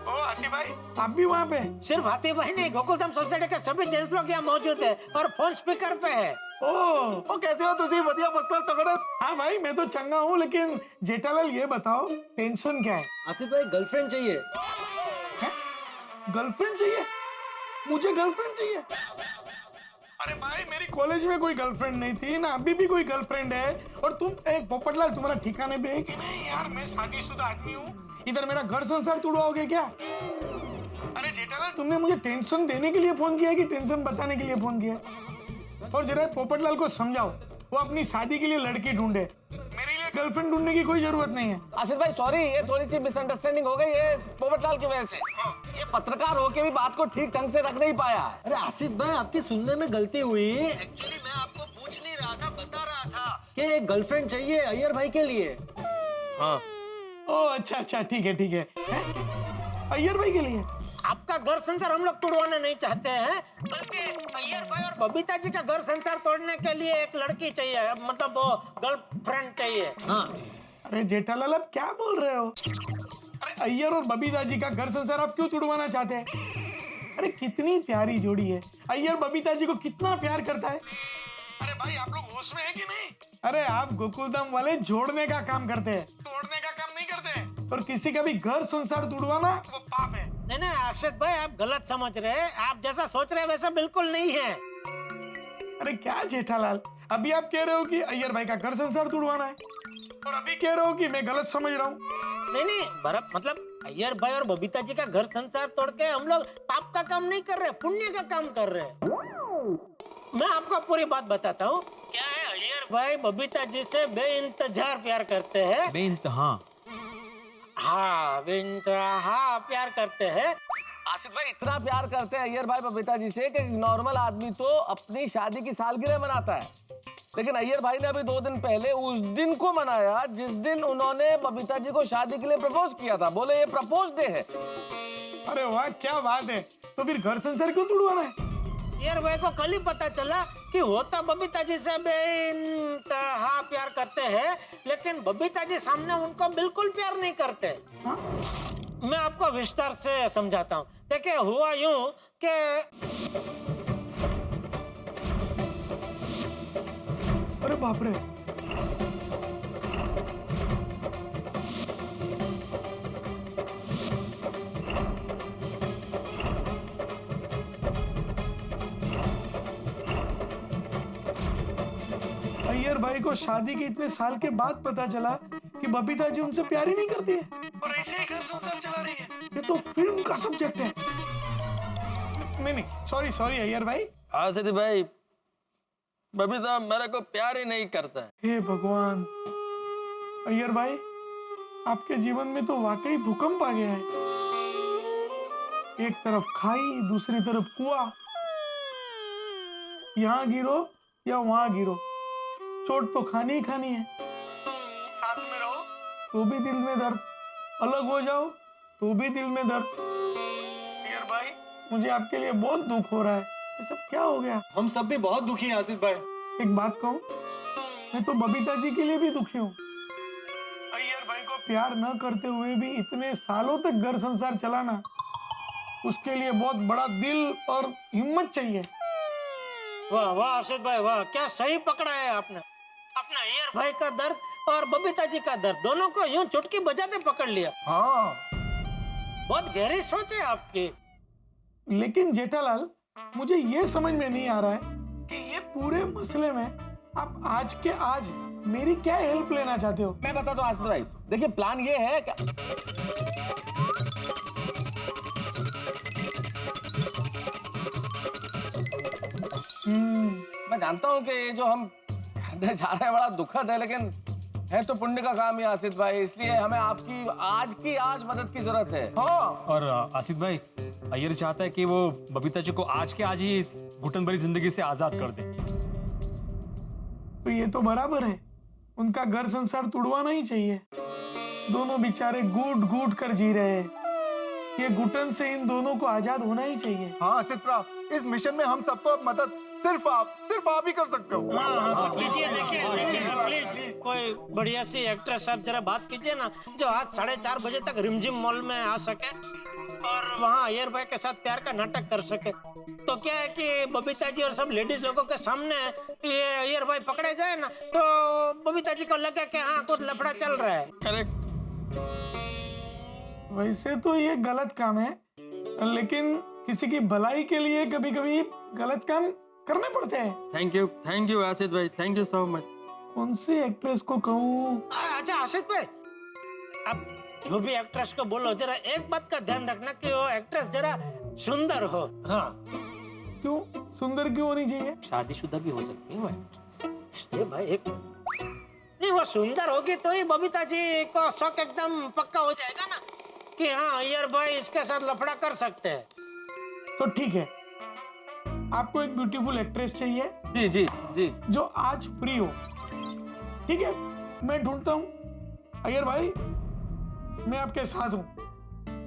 ओ हाथी भाई, आप भी वहाँ पे? सिर्फ हाथी भाई नहीं, गोकुलधाम सोसाइटी के सभी जेंट्स लोग यहाँ मौजूद है और फोन स्पीकर पे है। ओ कैसे हो तुसी? बढ़िया फर्स्ट क्लास तगड़े। हाँ भाई मैं तो चंगा हूँ, लेकिन जेठालाल ये बताओ टेंशन क्या है? आसित भाई गर्लफ्रेंड चाहिए। गर्लफ्रेंड चाहिए? मुझे गर्लफ्रेंड चाहिए? अरे भाई मेरी कॉलेज में कोई गर्लफ्रेंड नहीं थी ना, अभी भी कोई गर्लफ्रेंड है। और तुम एक पोपटलाल तुम्हारा ठिकाने पे है कि नहीं? यार मैं शादीशुदा आदमी हूँ, इधर मेरा घर संसार तुड़वाओगे क्या? अरे जेठालाल तुमने मुझे टेंशन देने के लिए फोन किया है कि टेंशन बताने के लिए फोन किया? और जरा पोपटलाल को समझाओ वो अपनी शादी के लिए लड़की ढूंढे, मेरे लिए गर्लफ्रेंड ढूंढने की कोई जरूरत नहीं है। आसित भाई सॉरी, ये थोड़ी सी मिसअंडरस्टैंडिंग हो गई है पोपटलाल की वजह से। ये पत्रकार होके भी बात को ठीक ढंग से रख नहीं पाया है। अरे आसिफ भाई आपकी सुनने में गलती हुई। एक्चुअली मैं आपको पूछ नहीं रहा था, बता रहा था कि एक गर्लफ्रेंड चाहिए अय्यर भाई के लिए। हाँ। ओ अच्छा ठीक है अय्यर भाई के लिए। आपका घर संसार हम लोग तोड़वाना नहीं चाहते हैं, बल्कि अय्यर भाई और बबीता जी का घर संसार तोड़ने के लिए एक लड़की चाहिए, मतलब वो गर्लफ्रेंड चाहिए। हाँ। अरे जेठालाल आप क्या बोल रहे हो? अरे अय्यर और बबीता जी का घर संसार आप क्यों तोड़वाना चाहते हैं? अरे कितनी प्यारी जोड़ी है, अय्यर बबीता जी को कितना प्यार करता है। अरे भाई आप लोग होश में है कि नहीं? अरे आप गोकुलधाम वाले जोड़ने का काम करते हैं, तोड़ने का काम नहीं करते। और किसी का भी घर संसार तोड़वाना वो पाप है। नहीं आशित भाई आप गलत समझ रहे हैं, आप जैसा सोच रहे हैं वैसा बिल्कुल नहीं है। अरे क्या जेठालाल, अभी आप कह रहे हो कि अय्यर भाई का घर संसार तोड़वाना है, और अभी कह रहे हो कि मैं गलत समझ रहा हूँ। नहीं मतलब अय्यर भाई और बबीता जी का घर संसार तोड़ के हम लोग पाप का काम नहीं कर रहे, पुण्य का काम कर रहे हैं। मैं आपको पूरी बात बताता हूँ। क्या है, अय्यर भाई बबीता जी से बेइंतजार प्यार करते हैं। बेइंतहा? हाँ बेइंतहा प्यार करते हैं। आसिफ भाई इतना प्यार करते हैं अय्यर भाई बबीता जी से कि नॉर्मल आदमी तो अपनी शादी की सालगिरह मनाता है, लेकिन अय्यर भाई ने अभी 2 दिन पहले उस दिन को मनाया जिस दिन उन्होंने बबीता जी को शादी के लिए प्रपोज किया था। बोले ये प्रपोज डे है। अरे वाह क्या बात है, तो फिर घर संसार क्यों तोड़वाना है? अय्यर भाई को कल ही पता चला कि वो तो बबीता जी से बेइंतहा प्यार करते हैं, लेकिन बबीता जी सामने उनको बिल्कुल प्यार नहीं करते। हाँ? मैं आपको विस्तार से समझाता हूँ। देखिए हुआ यूं कि अरे बाप रे। अय्यर भाई को शादी के इतने साल के बाद पता चला कि बबीता जी उनसे प्यार ही नहीं करती है और ऐसे ही घर संसार चला रही है। ये तो फिल्म का सब्जेक्ट है। नहीं, सॉरी सॉरी अय्यर भाई। आसिफ भाई, बबीता मेरे को प्यार ही नहीं करता है। हे भगवान, अय्यर भाई आपके जीवन में तो वाकई भूकंप आ गया है। एक तरफ खाई, दूसरी तरफ कुआं। यहाँ गिरो या वहां गिरो, चोट तो खानी ही खानी है। साथ में रहो तो भी दिल में दर्द, अलग हो जाओ तो भी दिल में दर्द। अय्यर भाई, मुझे आपके लिए बहुत दुख हो रहा है। ये सब क्या हो गया? हम सब भी बहुत दुखी हैं आसिफ भाई। एक बात कहूं, मैं तो बबीता जी के लिए भी दुखी हूँ। अय्यर भाई को प्यार न करते हुए भी इतने सालों तक घर संसार चलाना, उसके लिए बहुत बड़ा दिल और हिम्मत चाहिए। वाह वाह आशीष भाई वाह, क्या सही पकड़ा है आपने। अपना अय्यर भाई का दर्द और बबीता जी का दर्द दोनों को यूं चुटकी बजाते पकड़ लिया। हाँ, बहुत गहरी सोच है आपकी। लेकिन जेठालाल, मुझे ये समझ में नहीं आ रहा है कि ये पूरे मसले में आप आज के आज मेरी क्या हेल्प लेना चाहते हो? मैं बताता हूँ आसिफ भाई, देखिए प्लान ये है कि मैं जानता हूँ कि ये जो हम करने जा रहे हैं बड़ा दुखद है, लेकिन है तो पुण्य का काम ही आसिफ भाई, इसलिए हमें आपकी आज मदद की जरूरत है। हाँ, और आसिफ भाई, अय्यर चाहता है कि वो बबीता जी को आज के आज ही इस घुटन भरी जिंदगी से आजाद कर दे। तो ये तो बराबर है, उनका घर संसार तुड़वाना ही चाहिए। दोनों बेचारे घूट घूट कर जी रहे हैं। ये घुटन से इन दोनों को आजाद होना ही चाहिए। हाँ सित्रा, इस मिशन में हम सबको अब मदद सिर्फ आप ही कर सकते हो। हाँ, कीजिए, देखिए प्लीज कोई बढ़िया सी एक्ट्रेस आप जरा बात कीजिए ना, जो आज 4:30 बजे तक रिमझिम मॉल में आ सके और वहाँ अय्यर भाई के साथ प्यार का नाटक कर सके। तो क्या है कि बबीता जी और सब लेडीज लोगों के सामने ये अय्यर भाई पकड़े जाए ना, तो बबीता जी को लगे कि हाँ कुछ लफड़ा चल रहा है। करेक्ट। वैसे तो ये गलत काम है, लेकिन किसी की भलाई के लिए कभी कभी गलत काम करने पड़ते हैं। थैंक यू आसिफ भाई, थैंक यू सो मच। कौन सी एक्ट्रेस को कहूँ? अच्छा आशीष भाई, अब जो भी एक्ट्रेस को बोलो, जरा एक बात का ध्यान रखना कि वो एक्ट्रेस जरा सुंदर हो। हाँ। क्यों सुंदर क्यों होनी चाहिए? शादीशुदा भी हो सकती है वो एक्ट्रेस। ये भाई एक नहीं, वो सुंदर होगी तो ही बबीता जी को शौक एकदम पक्का हो जाएगा ना कि हाँ अय्यर भाई इसके साथ लफड़ा कर सकते हैं। तो ठीक है, आपको एक ब्यूटीफुल एक्ट्रेस चाहिए? जी जी जी। जो आज फ्री हो। ठीक है, मैं ढूंढता हूँ। अय्यर भाई, मैं आपके साथ हूँ।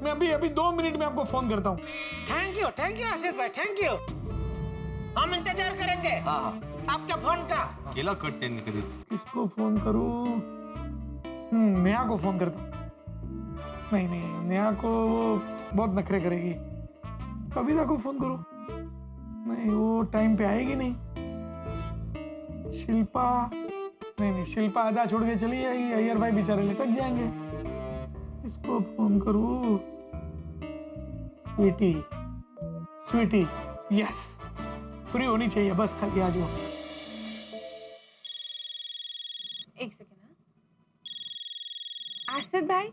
मैं अभी 2 मिनट में आपको फोन करता हूँ। थैंक यू आशीष भाई, थैंक यू। हम इंतजार करेंगे। हाँ। आपका फोन का केला कट टेन कधीच. किसको फोन करूँ? नेहा को फोन करता हूँ। नहीं, नेहा को बहुत नखरे करेगी। कविता को फोन करो। नहीं, वो टाइम पे आएगी नहीं। शिल्पा, नहीं, शिल्पा आधा छोड़ के चली जाएगी। अय्यर भाई बेचारे लटक जाएंगे। इसको फोन करूँ? स्वीटी, यस, फ्री होनी चाहिए, बस खाली आ जाओ। एक सेकेंड। आसिफ भाई,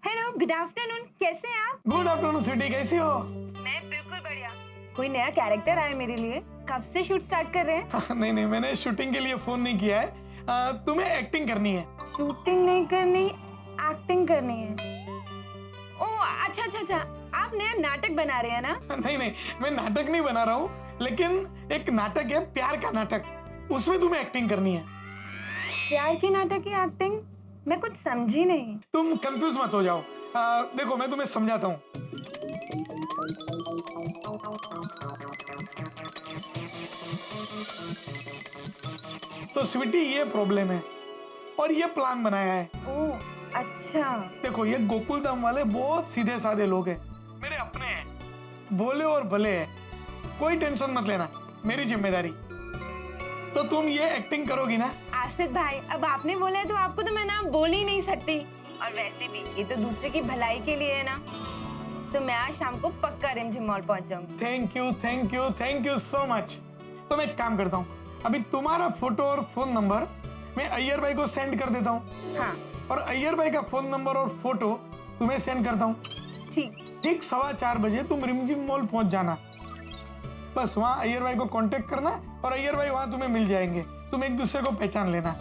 हेलो, गुड आफ्टरनून, कैसे हैं आप? गुड आफ्टरनून स्वीटी, कैसी हो? मैं बिल्कुल बढ़िया। कोई नया कैरेक्टर आया मेरे लिए? कब से शूट स्टार्ट कर रहे हैं? नहीं, मैंने शूटिंग के लिए फोन नहीं किया है। तुम्हें एक्टिंग करनी है। शूटिंग नहीं करनी, एक्टिंग करनी है। ओह अच्छा, आप नया नाटक बना रहे हैं ना? नहीं, मैं नाटक नहीं बना रहा हूँ, लेकिन एक नाटक है, प्यार का नाटक, उसमें तुम्हें एक्टिंग करनी है। प्यार के नाटक की एक्टिंग? मैं कुछ समझी नहीं। तुम कंफ्यूज मत हो जाओ। देखो, मैं तुम्हें समझाता हूँ। तो स्वीटी, ये प्रॉब्लम है और ये प्लान बनाया है। ओह अच्छा। देखो, ये गोकुल धाम वाले बहुत सीधे साधे लोग हैं, मेरे अपने हैं, भोले और भले हैं। कोई टेंशन मत लेना, मेरी जिम्मेदारी। तो तुम ये एक्टिंग करोगी ना? आसिफ भाई, अब आपने बोला है तो आपको तो मैं ना बोल ही नहीं सकती। और वैसे भी ये तो दूसरे की भलाई के लिए है ना, तो मैं आज शाम को पक्का रिमझिम मॉल पहुंच जाऊंगी। Thank you so much. तो मैं एक काम करता हूँ, अभी तुम्हारा फोटो और फोन नंबर मैं अय्यर भाई को सेंड कर देता हूँ। हाँ। और अय्यर भाई का फोन नंबर और फोटो तुम्हें सेंड करता हूँ। ठीक। 4:15 बजे तुम रिमझिम मॉल पहुंच जाना। बस वहाँ अय्यर भाई को कांटेक्ट करना और अय्यर भाई वहाँ तुम्हें मिल जाएंगे। तुम एक दूसरे को पहचान लेना,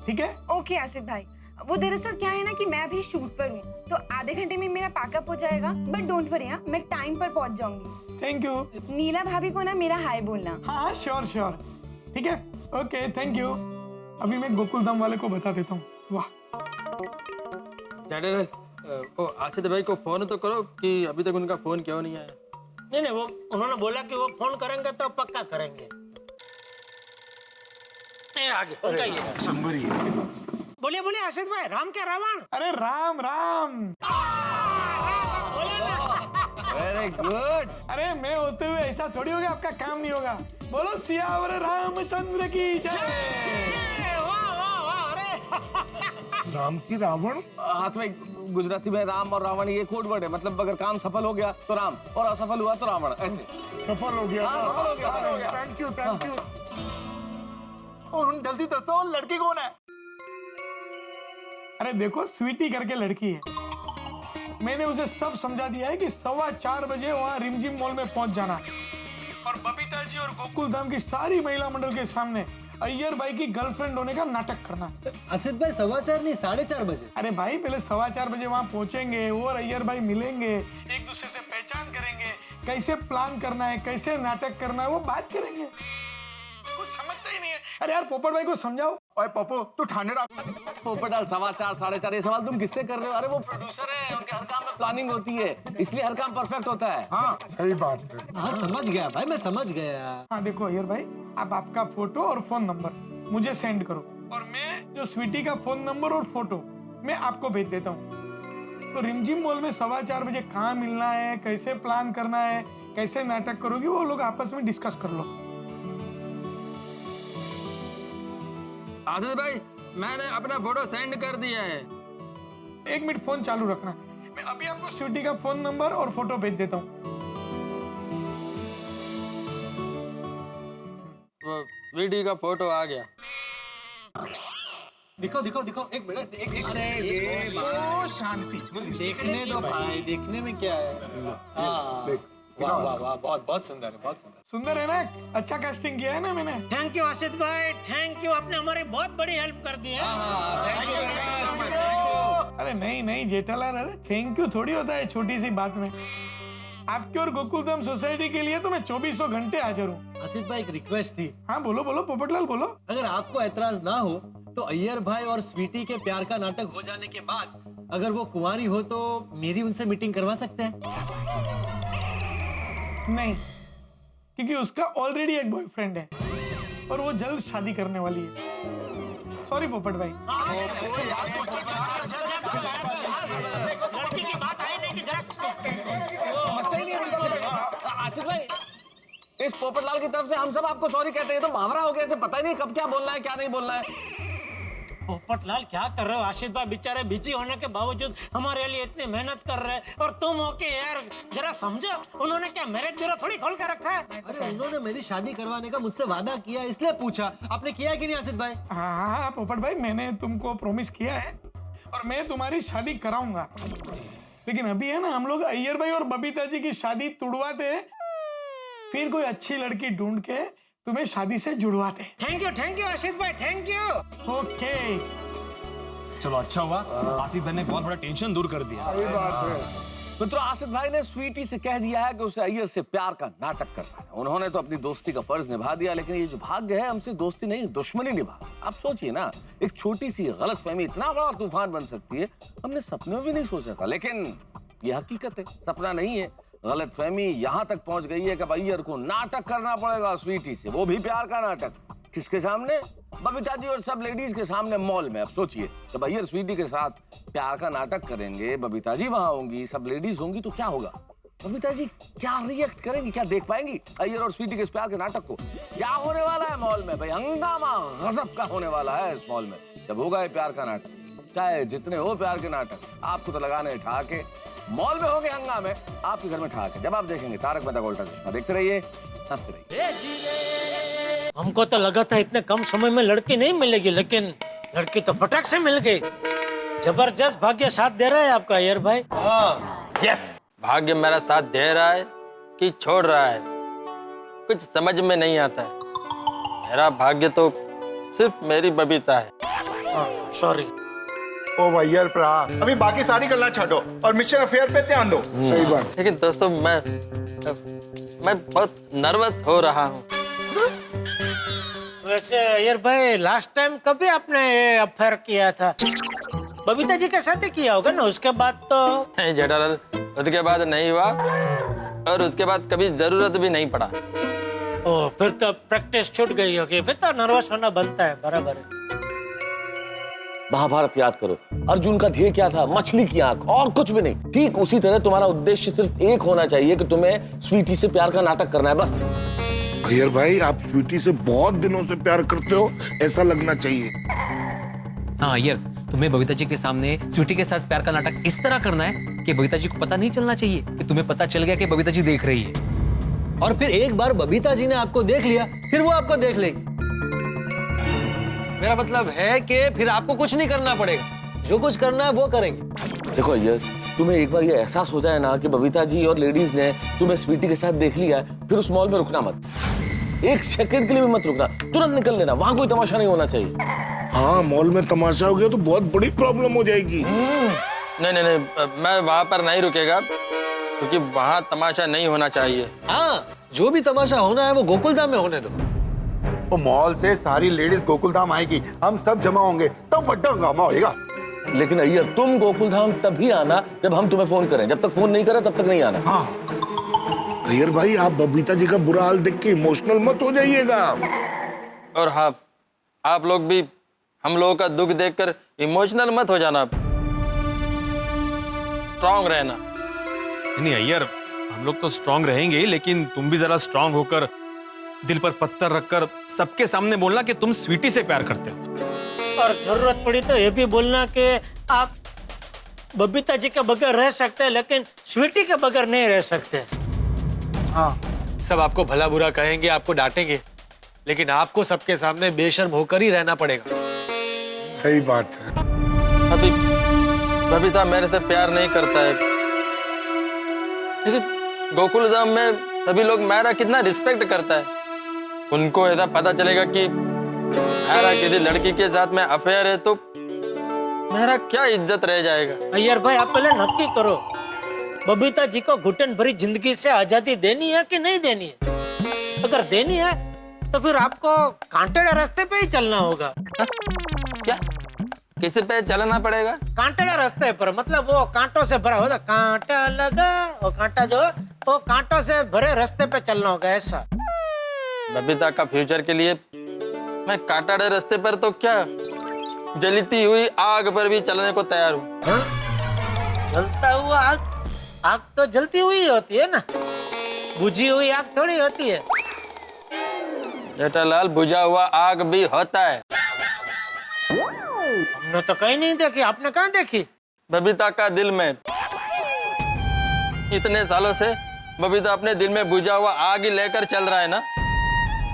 ठीक है? ओके आसिफ भाई। वो दरअसल क्या है ना कि मैं अभी शूट पर हूँ, तो आधे घंटे में मेरा पैकअप हो जाएगा। बट डोंट वरी, मैं टाइम पर पहुंच जाऊंगी। Thank you. नीला भाभी को ना मेरा हाय बोलना। हाँ श्योर, ठीक है। Okay, thank you. अभी मैं गोकुल धाम वाले को बता देता हूँ। वाह, आसिफ भाई को फोन तो करो कि अभी तक उनका फोन क्यों नहीं आया? नहीं, वो उन्होंने बोला कि वो फोन करेंगे तो पक्का करेंगे। आगे उनका ही है। बोलिए बोलिए आशीष भाई, राम क्या रावण? अरे राम राम। Very good. अरे मैं होते हुए ऐसा थोड़ी होगा, आपका काम नहीं होगा। बोलो सियावर रामचंद्र की जय। राम की रावण? हाथ में गुजराती में राम और रावण ये कोड वर्ड है, मतलब अगर काम सफल हो गया तो राम और असफल हुआ तो रावण। ऐसे सफल हो गया। हाँ, सफल हो गया। Thank you. और जल्दी दसो, लड़की कौन है? अरे देखो, स्वीटी करके लड़की है। मैंने उसे सब समझा दिया है कि 4:15 बजे वहाँ रिमझिम मॉल में पहुंच जाना और बबीता जी और गोकुल धाम की सारी महिला मंडल के सामने अय्यर भाई की गर्लफ्रेंड होने का नाटक करना। आसिफ भाई 4:15 नहीं 4:30 बजे। अरे भाई, पहले 4:15 बजे वहाँ पहुंचेंगे और अय्यर भाई मिलेंगे, एक दूसरे से पहचान करेंगे, कैसे प्लान करना है, कैसे नाटक करना है, वो बात करेंगे। कुछ समझता ही नहीं है। अरे यार, पोपट भाई को समझाओ। ओए पप्पू, तू ठाणे पोपटाल 4:15 4:30 ये सवाल तुम किससे कर रहे हो? अरे वो प्रोड्यूसर है, उनके हर काम में प्लानिंग होती है, इसलिए हर काम परफेक्ट होता है। हाँ सही बात है। हाँ समझ गया भाई, मैं समझ गया। हाँ देखो अय्यर भाई, आप आपका फोटो और फोन नंबर मुझे सेंड करो और मैं जो स्वीटी का फोन नंबर और फोटो मैं आपको भेज देता हूँ। तो रिमझिम मॉल में 4:15 बजे कहाँ मिलना है, कैसे प्लान करना है, कैसे नाटक करोगी, वो लोग आपस में डिस्कस कर लो। आसिफ भाई, मैंने अपना फोटो सेंड कर दिया है। 1 मिनट फोन चालू रखना, मैं अभी आपको स्वीटी का फोन नंबर और फोटो भेज देता हूँ। वो स्वीटी का फोटो आ गया। दिखो, एक मिनट। अरे शांति, देखने दो भाई, देखने में क्या है? हाँ, वाह, बहुत सुंदर है, बहुत सुंदर है ना? अच्छा कास्टिंग किया है ना मैंने। थैंक यू आशीष भाई, थैंक यू, आपने हमारी बहुत बड़ी हेल्प कर दी है। अरे नहीं जेठालाल, अरे थैंक यू थोड़ी होता है छोटी सी बात में। आपके और गोकुलधाम सोसाइटी के लिए तो मैं 24 घंटे हाजिर हूँ। आसिफ भाई एक रिक्वेस्ट थी। हाँ बोलो पोपटलाल बोलो। अगर आपको ऐतराज ना हो तो अय्यर भाई और स्वीटी के प्यार का नाटक हो जाने के बाद अगर वो कुंवारी हो तो मेरी उनसे मीटिंग करवा सकते हैं? नहीं, क्योंकि उसका ऑलरेडी एक बॉयफ्रेंड है और वो जल्द शादी करने वाली है। सॉरी पोपट भाई। लड़की की बात आई नहीं कि समझते ही नहीं आसिफ भाई, इस पोपटलाल की तरफ से हम सब आपको सॉरी कहते हैं, तो मुहावरा हो गया, इसे पता ही नहीं कब क्या बोलना है क्या नहीं बोलना है। पोपटलाल क्या कर रहे हो? आशीष भाई बेचारे बिजी होने के बावजूद हमारे लिए इतनी मेहनत कर रहे हैं और तुम हो के यार जरा समझो, उन्होंने क्या मैरिज ब्यूरो थोड़ी खोल के रखा है? अरे उन्होंने मेरी शादी करवाने का मुझसे वादा किया, इसलिए पूछा। आपने किया कि नहीं आसिफ भाई? हाँ पोपट भाई, मैंने तुमको प्रॉमिस किया है और मैं तुम्हारी शादी कराऊंगा। लेकिन अभी है ना, हम लोग अय्यर भाई और बबीता जी की शादी तुड़वाते हैं, फिर कोई अच्छी लड़की ढूंढ के तुम्हें शादी से जुड़वाते। थैंक यू आशीष भाई, थैंक यू। ओके चलो अच्छा हुआ, आसिफ भाई ने बहुत बड़ा टेंशन दूर कर दिया। सही बात है। मित्रों, आसिफ भाई ने स्वीटी से कह दिया है कि उसे अय्यर से प्यार का नाटक करना है। उन्होंने तो अपनी दोस्ती का फर्ज निभा दिया, लेकिन ये जो भाग्य है हमसे दोस्ती नहीं दुश्मनी निभा। आप सोचिए ना, एक छोटी सी गलतफहमी इतना बड़ा तूफान बन सकती है, हमने सपने में भी नहीं सोचा था। लेकिन ये हकीकत है, सपना नहीं है। गलतफहमी यहाँ तक पहुंच गई है कि अय्यर को नाटक करना पड़ेगा स्वीटी से, वो भी प्यार का नाटक। किसके सामने? बबीता जी और सब लेडीज के सामने मॉल में। अब सोचिए, जब अय्यर स्वीटी के साथ प्यार का नाटक करेंगे, बबीता जी वहां होंगी, सब लेडीज होंगी, तो क्या होगा? बबीता जी क्या रिएक्ट करेंगी, क्या देख पाएंगी अय्यर और स्वीटी के इस प्यार के नाटक को? क्या होने वाला है मॉल में भाई? हंगामा गजब का होने वाला है इस मॉल में जब होगा ये प्यार का नाटक। चाहे जितने हो प्यार के नाटक, आपको तो लगाने ठहाके। मॉल में होंगे हंगामे, आपके घर में ठहाके। जब आप देखेंगे तारक मेहता का उल्टा चश्मा, देखते रहिए, हंसते रहिए। हमको तो लगा था इतने कम समय में लड़की नहीं मिलेगी, लेकिन लड़की तो फटाक से मिल गई। जबरदस्त भाग्य साथ दे रहा है आपका अय्यर भाई। यस, भाग्य मेरा साथ दे रहा है कि छोड़ रहा है, कुछ समझ में नहीं आता है। मेरा भाग्य तो सिर्फ मेरी बबीता है। सॉरी। ओ भैया प्रा, अभी बाकी सारी गल्ला छोड़ो और मिस्टर अफेयर पे ध्यान दो। सही बात। लेकिन दोस्तों मैं बहुत नर्वस हो रहा हूँ। वैसे अय्यर भाई लास्ट टाइम कभी आपने अफेयर किया था? बबीता जी के साथ ही किया होगा ना, उसके बाद तो नहीं जेठालाल, उसके बाद नहीं हुआ और उसके बाद कभी जरूरत भी नहीं पड़ा। ओ, फिर तो प्रैक्टिस छूट गई होगी, फिर तो नर्वस होना बनता है। बराबर है। महाभारत याद करो, अर्जुन का ध्येय क्या था? मछली की आंख, और कुछ भी नहीं। ठीक उसी तरह तुम्हारा उद्देश्य सिर्फ एक होना चाहिए कि तुम्हें स्वीटी से प्यार का नाटक करना है, बस। अय्यर भाई, आप स्वीटी से बहुत दिनों से प्यार करते हो, ऐसा लगना चाहिए। हाँ अय्यर, तुम्हें बबीता जी के सामने स्वीटी के साथ प्यार का नाटक इस तरह करना है कि बबीता जी को पता नहीं चलना चाहिए कि तुम्हें पता चल गया कि बबीता जी देख रही है। और फिर एक बार बबीता जी ने आपको देख लिया, फिर वो आपको देख लेगी। मेरा मतलब है कि फिर आपको कुछ नहीं करना पड़ेगा, जो कुछ करना है वो करेंगे। देखो अय्यर, तुम्हें एक बार ये एहसास हो जाए ना कि बबीता जी और लेडीज ने तुम्हें स्वीटी के साथ देख लिया है, फिर उस मॉल में रुकना मत। एक सेकंड के लिए भी मत रुकना, तुरंत निकल लेना। वहां कोई तमाशा नहीं होना चाहिए। हाँ, मॉल में तमाशा हो गया तो बहुत बड़ी प्रॉब्लम हो जाएगी। नहीं नहीं नहीं, मैं वहां पर नहीं रुकेगा, क्योंकि वहां तमाशा नहीं होना चाहिए। हाँ, जो भी तमाशा होना है वो गोकुलधाम में होने दो। वो मॉल से सारी लेडीज गोकुलधाम आएगी, हम सब जमा होंगे, तब बड़ा हंगामा होएगा। लेकिन अय्यर, तुम गोकुलधाम तभी आना जब हम तुम्हें फोन करें। जब तक फोन नहीं करें तब तक नहीं आना। हाँ। अय्यर भाई, आप बबीता जी का बुरा हाल देख के इमोशनल मत हो जाइएगा। और हाँ, आप लोग भी हम लोगों का दुख देखकर इमोशनल मत हो जाना, स्ट्रांग रहना। नहीं अय्यर, हम लोग तो स्ट्रांग रहेंगे, लेकिन तुम भी जरा स्ट्रांग होकर दिल पर पत्थर रखकर सबके सामने बोलना कि तुम स्वीटी से प्यार करते हो। और जरूरत पड़ी तो ये भी बोलना कि आप बबीता जी के बगैर रह सकते हैं, लेकिन स्वीटी के बगैर नहीं रह सकते। हाँ, सब आपको भला बुरा कहेंगे, आपको डांटेंगे, लेकिन आपको सबके सामने बेशर्म होकर ही रहना पड़ेगा। सही बात है। अभी बबीता मेरे से प्यार नहीं करता है, लेकिन गोकुलधाम में सभी लोग मेरा कितना रिस्पेक्ट करता है। उनको ऐसा पता चलेगा कि मेरा किसी लड़की के साथ में अफेयर है तो मेरा क्या इज्जत रह जाएगा। अय्यर भाई, आप पहले नक्की करो, बबीता जी को घुटन भरी जिंदगी से आजादी देनी है कि नहीं देनी है? अगर देनी है तो फिर आपको कांटेदार रास्ते पे ही चलना होगा। क्या किसी पे चलना पड़ेगा? कांटेदार रास्ते पर, मतलब वो कांटों से भरा होगा, कांटा लगा, वो कांटा जो है वो कांटों से भरे रास्ते पे चलना होगा, ऐसा। बबीता का फ्यूचर के लिए मैं कांटादार रास्ते पर तो क्या, जलती हुई आग पर भी चलने को तैयार हूँ। जलता हुआ आग? आग तो जलती हुई होती है ना, बुझी हुई आग थोड़ी होती है। जेठालाल, बुझा हुआ आग भी होता है। हमने तो कहीं नहीं देखी, आपने कहाँ देखी? बबीता का दिल में। इतने सालों से बबीता अपने दिल में बुझा हुआ आग ही लेकर चल रहा है ना।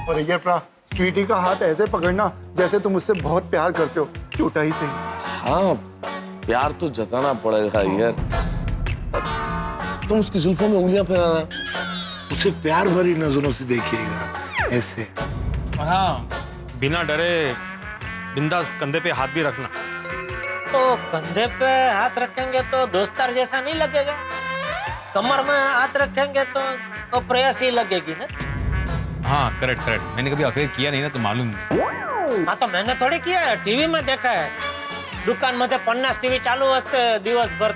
और अय्यर प्रा, स्वीटी का हाथ ऐसे पकड़ना जैसे तुम उससे बहुत प्यार करते हो, झूठा ही सही। हाँ, प्यार तो जताना पड़ेगा यार। तुम उसकी जुल्फों में उंगलियां फैलाना, उसे प्यार भरी नजरों से देखिएगा, ऐसे। और हाँ, बिना डरे बिंदास कंधे पे हाथ भी रखना। तो कंधे पे हाथ रखेंगे तो दोस्तार जैसा नहीं लगेगा, कमर में हाथ रखेंगे तो प्रेयसी लगेगी ना। हाँ करेक्ट करेक्ट, मैंने कभी अफेयर किया नहीं ना, तो मालूम नहीं। हाँ तो मैंने थोड़ी किया है, टीवी में देखा है। दुकान मध्ये 50 टीव्ही चालू असते दिवसभर,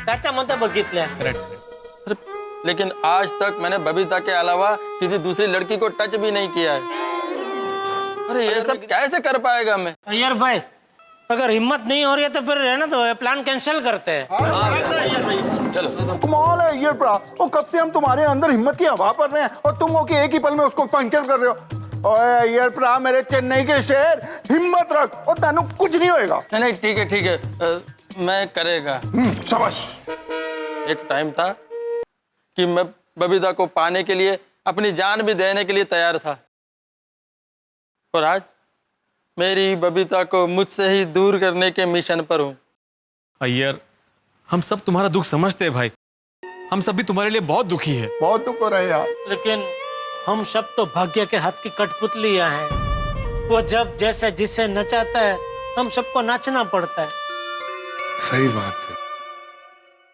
त्याच्यामध्ये बघितले। करेक्ट। लेकिन आज तक मैंने बबीता के अलावा किसी दूसरी लड़की को टच भी नहीं किया है। अरे ये सब कैसे कर पाएगा मैं? यार भाई, अगर हिम्मत नहीं हो रही है तो फिर रहना दो, प्लान कैंसिल करते हैं। चलो कमाल है ये प्रा, वो कब से हम तुम्हारे अंदर हिम्मत की हवा पर रहे हैं और तुम हो कि एक ही पल में उसको पंक्चर कर रहे हो। ओए यार प्रा, मेरे चेन्नई के शहर, हिम्मत रख और तेनू कुछ नहीं होएगा। नहीं ठीक है, मैं करेगा। शाबाश। एक टाइम था कि मैं बबीता को पाने के लिए अपनी जान भी देने के लिए तैयार था, और आज मेरी बबीता को मुझसे ही दूर करने के मिशन पर हूँ। अय्यर, हम सब तुम्हारा दुख समझते हैं भाई, हम सब भी तुम्हारे लिए बहुत दुखी है। बहुत दुख हो रहा है यार। लेकिन हम सब तो भाग्य के हाथ की कठपुतलियां हैं। वो जब जैसे जिसे नचाता है हम सबको नाचना पड़ता है। सही बात है।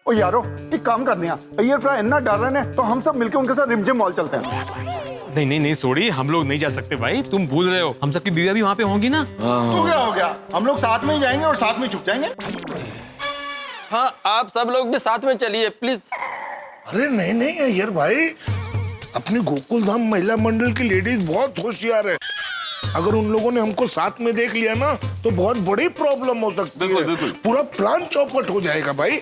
ओ यारो, एक काम करते हैं, ये प्रा इतना डर रहे हैं तो हम सब मिलके उनके साथ रिमझिम मॉल चलते हैं। नहीं सोड़ी, हम लोग नहीं जा सकते भाई, तुम भूल रहे हो, हम सबकी बीवियां भी वहाँ पे होंगी ना। तो क्या हो गया, हम लोग साथ में ही जाएंगे और साथ में छुप जाएंगे। हाँ, आप सब लोग भी साथ में चलिए प्लीज। अरे नहीं अय्यर भाई, अपनी गोकुल धाम महिला मंडल की लेडीज बहुत होशियार है। अगर उन लोगों ने हमको साथ में देख लिया ना तो बहुत बड़ी प्रॉब्लम हो सकती है। बिल्कुल। पूरा प्लान चौपट हो जाएगा भाई।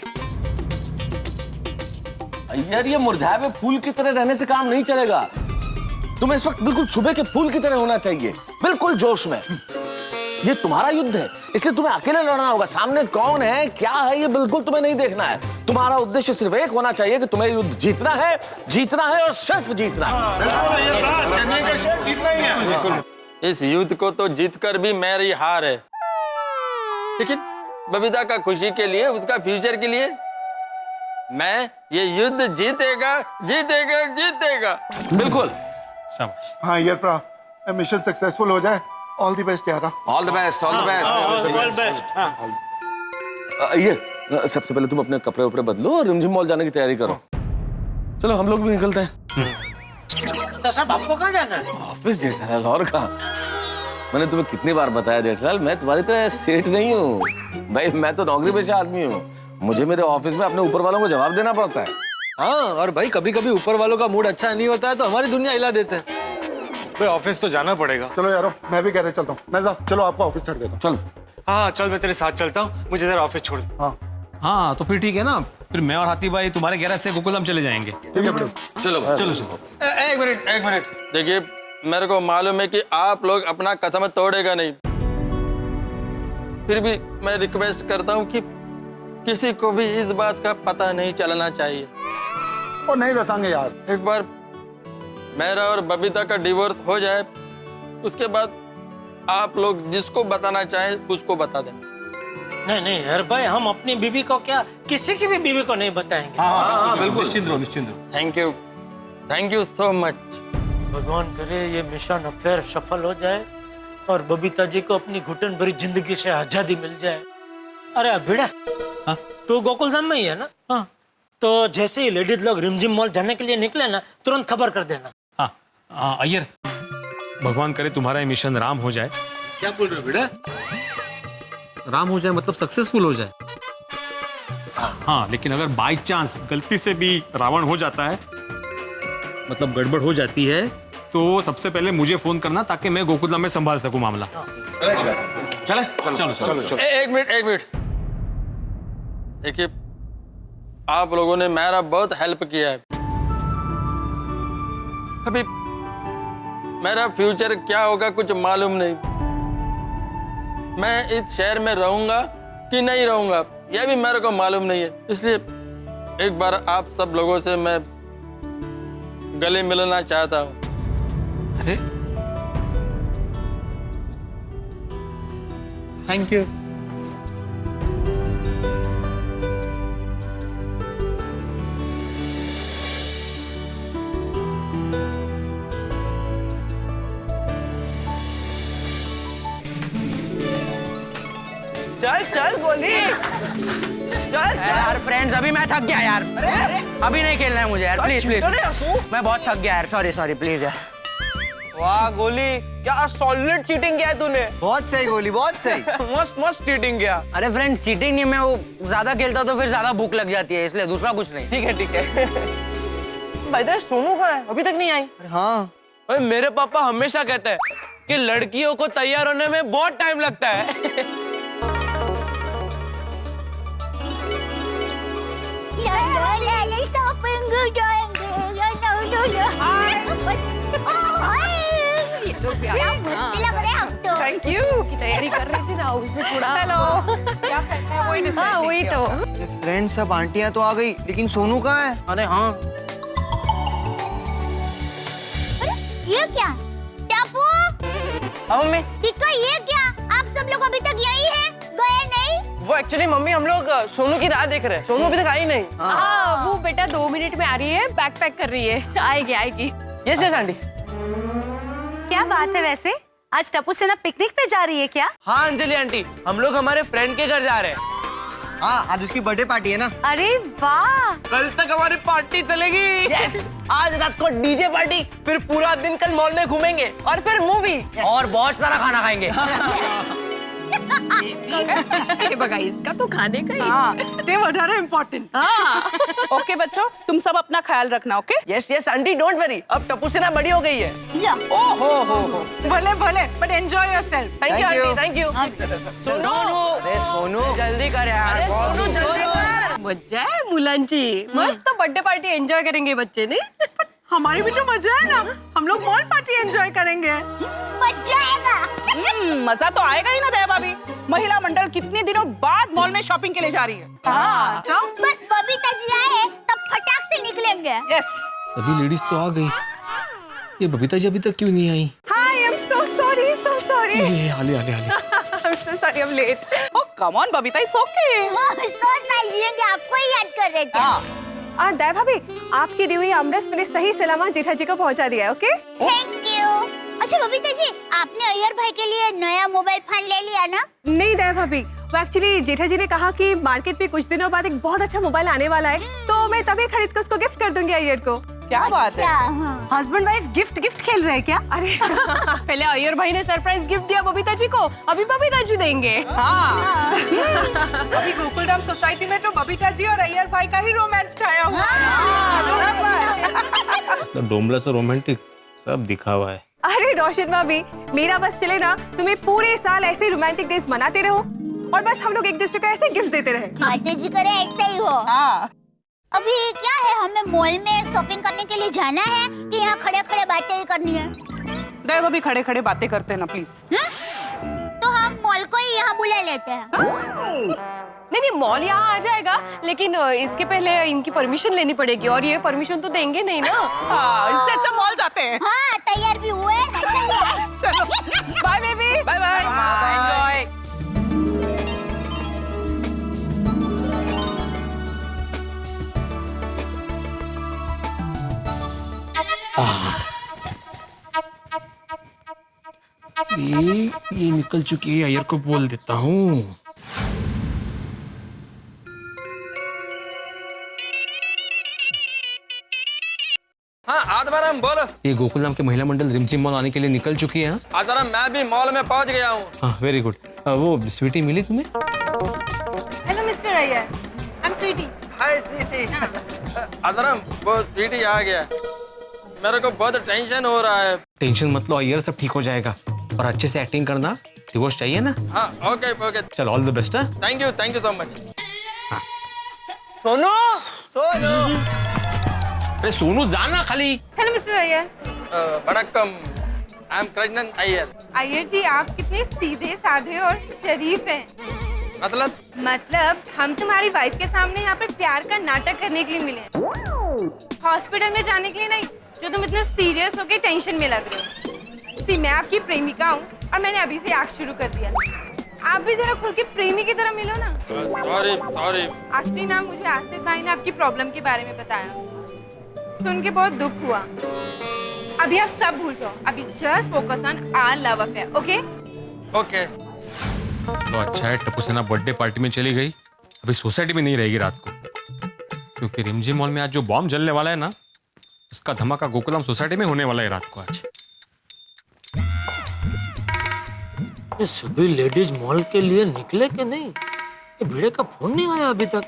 यार ये मुरझाए हुए फूल की तरह रहने से काम नहीं चलेगा। तुम्हें इस वक्त बिल्कुल सुबह के फूल की तरह होना चाहिए, बिल्कुल जोश में। ये तुम्हारा युद्ध है, इसलिए तुम्हें अकेले लड़ना होगा। सामने कौन है क्या है ये बिल्कुल तुम्हें नहीं देखना है। तुम्हारा उद्देश्य सिर्फ एक होना चाहिए कि तुम्हें युद्ध जीतना है और सिर्फ जीतना है। इस युद्ध को तो जीतकर भी मेरी हार है, लेकिन बबीता का खुशी के लिए, उसका फ्यूचर के लिए मैं ये युद्ध जीतेगा। बिल्कुल। शाबाश। हाँ यार प्रा, मिशन सक्सेसफुल हो जाए। ऑल द बेस्ट यार। All the best. ये सबसे पहले तुम अपने कपड़े उपड़े बदलो और रिमझिम मॉल जाने की तैयारी करो। चलो हम लोग भी निकलते हैं। तो सब आपको कहाँ जाना है? ऑफिस जेठालाल, और कहाँ। मैंने तुम्हें कितनी बार बताया जेठालाल, मैं तुम्हारी तरह सेठ नहीं हूँ भाई, मैं तो नौकरी पेशा आदमी हूँ। मुझे मेरे ऑफिस में अपने ऊपर वालों को जवाब देना पड़ता है। हाँ, और भाई कभी कभी ऊपर वालों का मूड अच्छा नहीं होता है तो हमारी दुनिया हिला देते हैं। भाई ऑफिस तो जाना पड़ेगा। चलो यारो, मैं भी कह रहे चलता हूँ। मैं चलो आपको ऑफिस छोड़ देता हूँ। चलो। हाँ चल, मैं तेरे साथ चलता हूँ, मुझे जरा ऑफिस छोड़ दे। हाँ तो फिर ठीक है ना, फिर मैं और हाथी भाई तुम्हारे गैराज से गोकुलधाम चले जाएंगे। ठीक है चलो। एक मिनट देखिए, मेरे को मालूम है कि आप लोग अपना कसम तोड़ेगा नहीं, फिर भी मैं रिक्वेस्ट करता हूँ कि किसी को भी इस बात का पता नहीं चलना चाहिए। और नहीं रसांगे यार। एक बार मेरा और बबीता का डिवोर्स हो जाए, उसके बाद आप लोग जिसको बताना चाहें उसको बता दें। नहीं यार भाई, हम अपनी बीवी को क्या, किसी की भी बीवी को नहीं बताएंगे। हाँ बिल्कुल, निश्चिंत रहो। Thank you so much. भगवान करे ये मिशन अफेयर सफल हो जाए और बबीता जी को अपनी घुटन भरी जिंदगी से आजादी मिल जाए। अरे अभिड़ा, हाँ? तू गोकुलधाम में ही है ना? हाँ। तो जैसे ही लेडीज लोग रिमझिम मॉल जाने के लिए निकले ना, तुरंत खबर कर देना। हाँ अय्यर, भगवान करे तुम्हारा ये मिशन राम हो जाए। क्या बोल रहे हो बेटा? राम हो जाए मतलब सक्सेसफुल हो जाए। हाँ, लेकिन अगर बाय चांस गलती से भी रावण हो जाता है, मतलब गड़बड़ हो जाती है, तो सबसे पहले मुझे फोन करना ताकि मैं गोकुलधाम में संभाल सकूं मामला। चलो। एक मिनट देखिए, आप लोगों ने मेरा बहुत हेल्प किया है। अभी मेरा फ्यूचर क्या होगा कुछ मालूम नहीं। मैं इस शहर में रहूंगा कि नहीं रहूंगा यह भी मेरे को मालूम नहीं है, इसलिए एक बार आप सब लोगों से मैं गले मिलना चाहता हूँ। अरे थैंक यू। चल गोली, चल यार फ्रेंड्स, अभी मैं थक गया यार। अभी नहीं खेलना है मुझे यार, प्लीज मैं बहुत थक गया यार, सॉरी प्लीज यार। वाह गोली, क्या सॉलिड चीटिंग किया है तूने। बहुत सही गोली, बहुत सही। मस्त चीटिंग किया। अरे फ्रेंड्स, चीटिंग नहीं, मैं वो ज्यादा खेलता तो फिर ज्यादा भूख लग जाती है, इसलिए दूसरा कुछ नहीं। ठीक है। भाई तो सोनू कहाँ है, अभी तक नहीं आई? हाँ, अरे मेरे पापा हमेशा कहते हैं कि लड़कियों को तैयार होने में बहुत टाइम लगता है। नहीं जाएंगे, ये तो प्यार क्या मस्ती लग रहे हैं हम तो। थैंक यू की तैयारी कर रही थी ना उसमें थोड़ा हेलो। क्या करना है वही डिसाइड वही तो फ्रेंड सब आंटियां तो आ गई, लेकिन सोनू कहाँ है? अरे हाँ, ये क्या टापू? हाँ मम्मी, टिक्का ये क्या? आप सब लोग अभी तक यही हैं, गए नहीं? वो एक्चुअली मम्मी हम लोग सोनू की राह देख रहे हैं। सोनू अभी तक आई नहीं। हाँ वो बेटा 2 मिनट में आ रही है, बैग पैक कर रही है, आएगी आएगी। Yes yes aunty. क्या बात है वैसे, आज टप्पू सेना पिकनिक पे जा रही है क्या? हाँ अंजलि आंटी, हम लोग हमारे फ्रेंड के घर जा रहे हैं। हाँ आज उसकी बर्थडे पार्टी है ना। अरे वाह, कल तक हमारी पार्टी चलेगी। यस, आज रात को डीजे पार्टी, फिर पूरा दिन कल मॉल में घूमेंगे और फिर मूवी और बहुत सारा खाना खाएंगे। ये बगा इसका तो खाने का ही। हाँ, ते वधारे इम्पोर्टेंट। ओके बच्चों, तुम सब अपना ख्याल रखना। Okay? Yes yes aunty, don't worry, अब टप्पू सेना बड़ी हो गई है। ओह हो। भले भले, but enjoy yourself. Thank you aunty, thank you. Sonu, अरे सोनू जल्दी कर यार। अरे सोनू जल्दी कर। मजा है मुलांची, मस्त बर्थडे पार्टी एंजॉय करेंगे बच्चे नहीं? हमारी भी तो मजा है ना, हम लोग मॉल पार्टी एंजॉय करेंगे। मजा आएगा। मजा तो आएगा ही ना दया भाभी। महिला मंडल कितने दिनों बाद मॉल में शॉपिंग के लिए जा रही है। हाँ तो बस बबीता जी आए तब फटाक से निकलेंगे। यस। सभी लेडीज तो आ गई, ये बबीता जी अभी तक क्यों नहीं आई? Hi, I am so sorry, so sorry. ये हाले हाले हाले। I am so sorry, I am late. Oh come on Babita, it's okay. सोच नाइजीरियन के आपको ही याद कर रहे थे। दया भाभी, आपकी दी हुई आमरस मैंने सही सलामत जेठा जी को पहुंचा दिया है। Okay, thank you. अच्छा बबीता जी, आपने अय्यर भाई के लिए नया मोबाइल फोन ले लिया ना? नहीं दया भाभी, वो एक्चुअली जेठा जी ने कहा कि मार्केट में कुछ दिनों बाद एक बहुत अच्छा मोबाइल आने वाला है, तो मैं तभी खरीद कर उसको गिफ्ट कर दूंगी अय्यर को। क्या बात है? हस्बैंड वाइफ गिफ्ट खेल रहे हैं क्या? अरे पहले अय्यर भाई ने सरप्राइज गिफ्ट दिया बबीता जी को, अभी बबीता जी देंगे। हाँ। अभी गोकुलधाम सोसाइटी में तो बबीता जी और अय्यर भाई का ही रोमांस छाया हुआ है। डोमला से रोमांटिक सब दिखा हुआ है। अरे रोशन भाभी, मेरा बस चले ना, तुम्हें पूरे साल ऐसे रोमांटिक डेज मनाते रहो और बस हम लोग एक दूसरे को ऐसे गिफ्ट देते रहे। माता जी करे ऐसा ही हो। हाँ। अभी क्या है, हमें मॉल में शॉपिंग करने के लिए जाना है कि यहाँ खड़े खड़े बातें ही करनी है? दया भाभी खड़े खड़े बातें करते हैं ना प्लीज। तो हम मॉल को ही यहाँ बुला लेते हैं। नहीं, मॉल यहाँ आ जाएगा, लेकिन इसके पहले इनकी परमिशन लेनी पड़ेगी और ये परमिशन तो देंगे नहीं ना। हाँ, इससे अच्छा मॉल जाते हैं। हाँ, तैयार भी हुए ना, चलिए। चलो, bye baby. Bye bye. Enjoy. ये निकल चुकी है, अय्यर को बोल देता हूँ। हाँ आदमरम बोलो। ये गोकुलधाम के महिला मंडल रिमझिम मॉल आने के लिए निकल चुकी है। आदमरम मैं भी मॉल में पहुंच गया हूँ। हाँ वेरी गुड। वो स्वीटी मिली तुम्हें? Hello mister Iyer, I am Sweety. Hi Sweety. आदमरम वो स्वीटी आ गया, मेरे को बहुत टेंशन हो रहा है। टेंशन मत लो अय्यर, सब ठीक हो जाएगा और अच्छे से एक्टिंग करना। डिवोर्स चाहिए ना? हाँ ओके ओके। चल all the best. Thank you so much. Sonu, Sonu. अरे सोनू जाना खाली। Hello mister Iyer. वणक्कम, आई एम कृष्णन अय्यर। अय्यर जी, आप कितने सीधे साधे और शरीफ हैं। मतलब हम तुम्हारी वाइफ के सामने यहाँ पे प्यार का नाटक करने के लिए मिले हैं, हॉस्पिटल में जाने के लिए नहीं, जो तुम इतना सीरियस होके टेंशन में लग रहे हो। सी, मैं आपकी प्रेमिका हूँ और मैंने अभी से एक्ट शुरू कर दिया। आप भी जरा खुल के प्रेमी की तरह मिलो ना। सॉरी। एक्चुअली ना, मुझे आसिफ भाई ने आपकी प्रॉब्लम के बारे में बताया, सुन के बहुत दुख हुआ। अभी आप सब भूल जाओ, अभी just focus on our love affair. Okay okay. तो अच्छा है टप्पू सेना बर्थडे पार्टी में चली गई, अभी सोसाइटी में नहीं रहेगी रात को, क्योंकि रिमझिम मॉल में आज जो बॉम्ब जलने वाला है ना, उसका धमाका गोकुलधाम सोसाइटी में होने वाला है रात को आज। ये सभी लेडीज मॉल के लिए निकले कि नहीं? ये भिड़े का फोन नहीं आया अभी तक।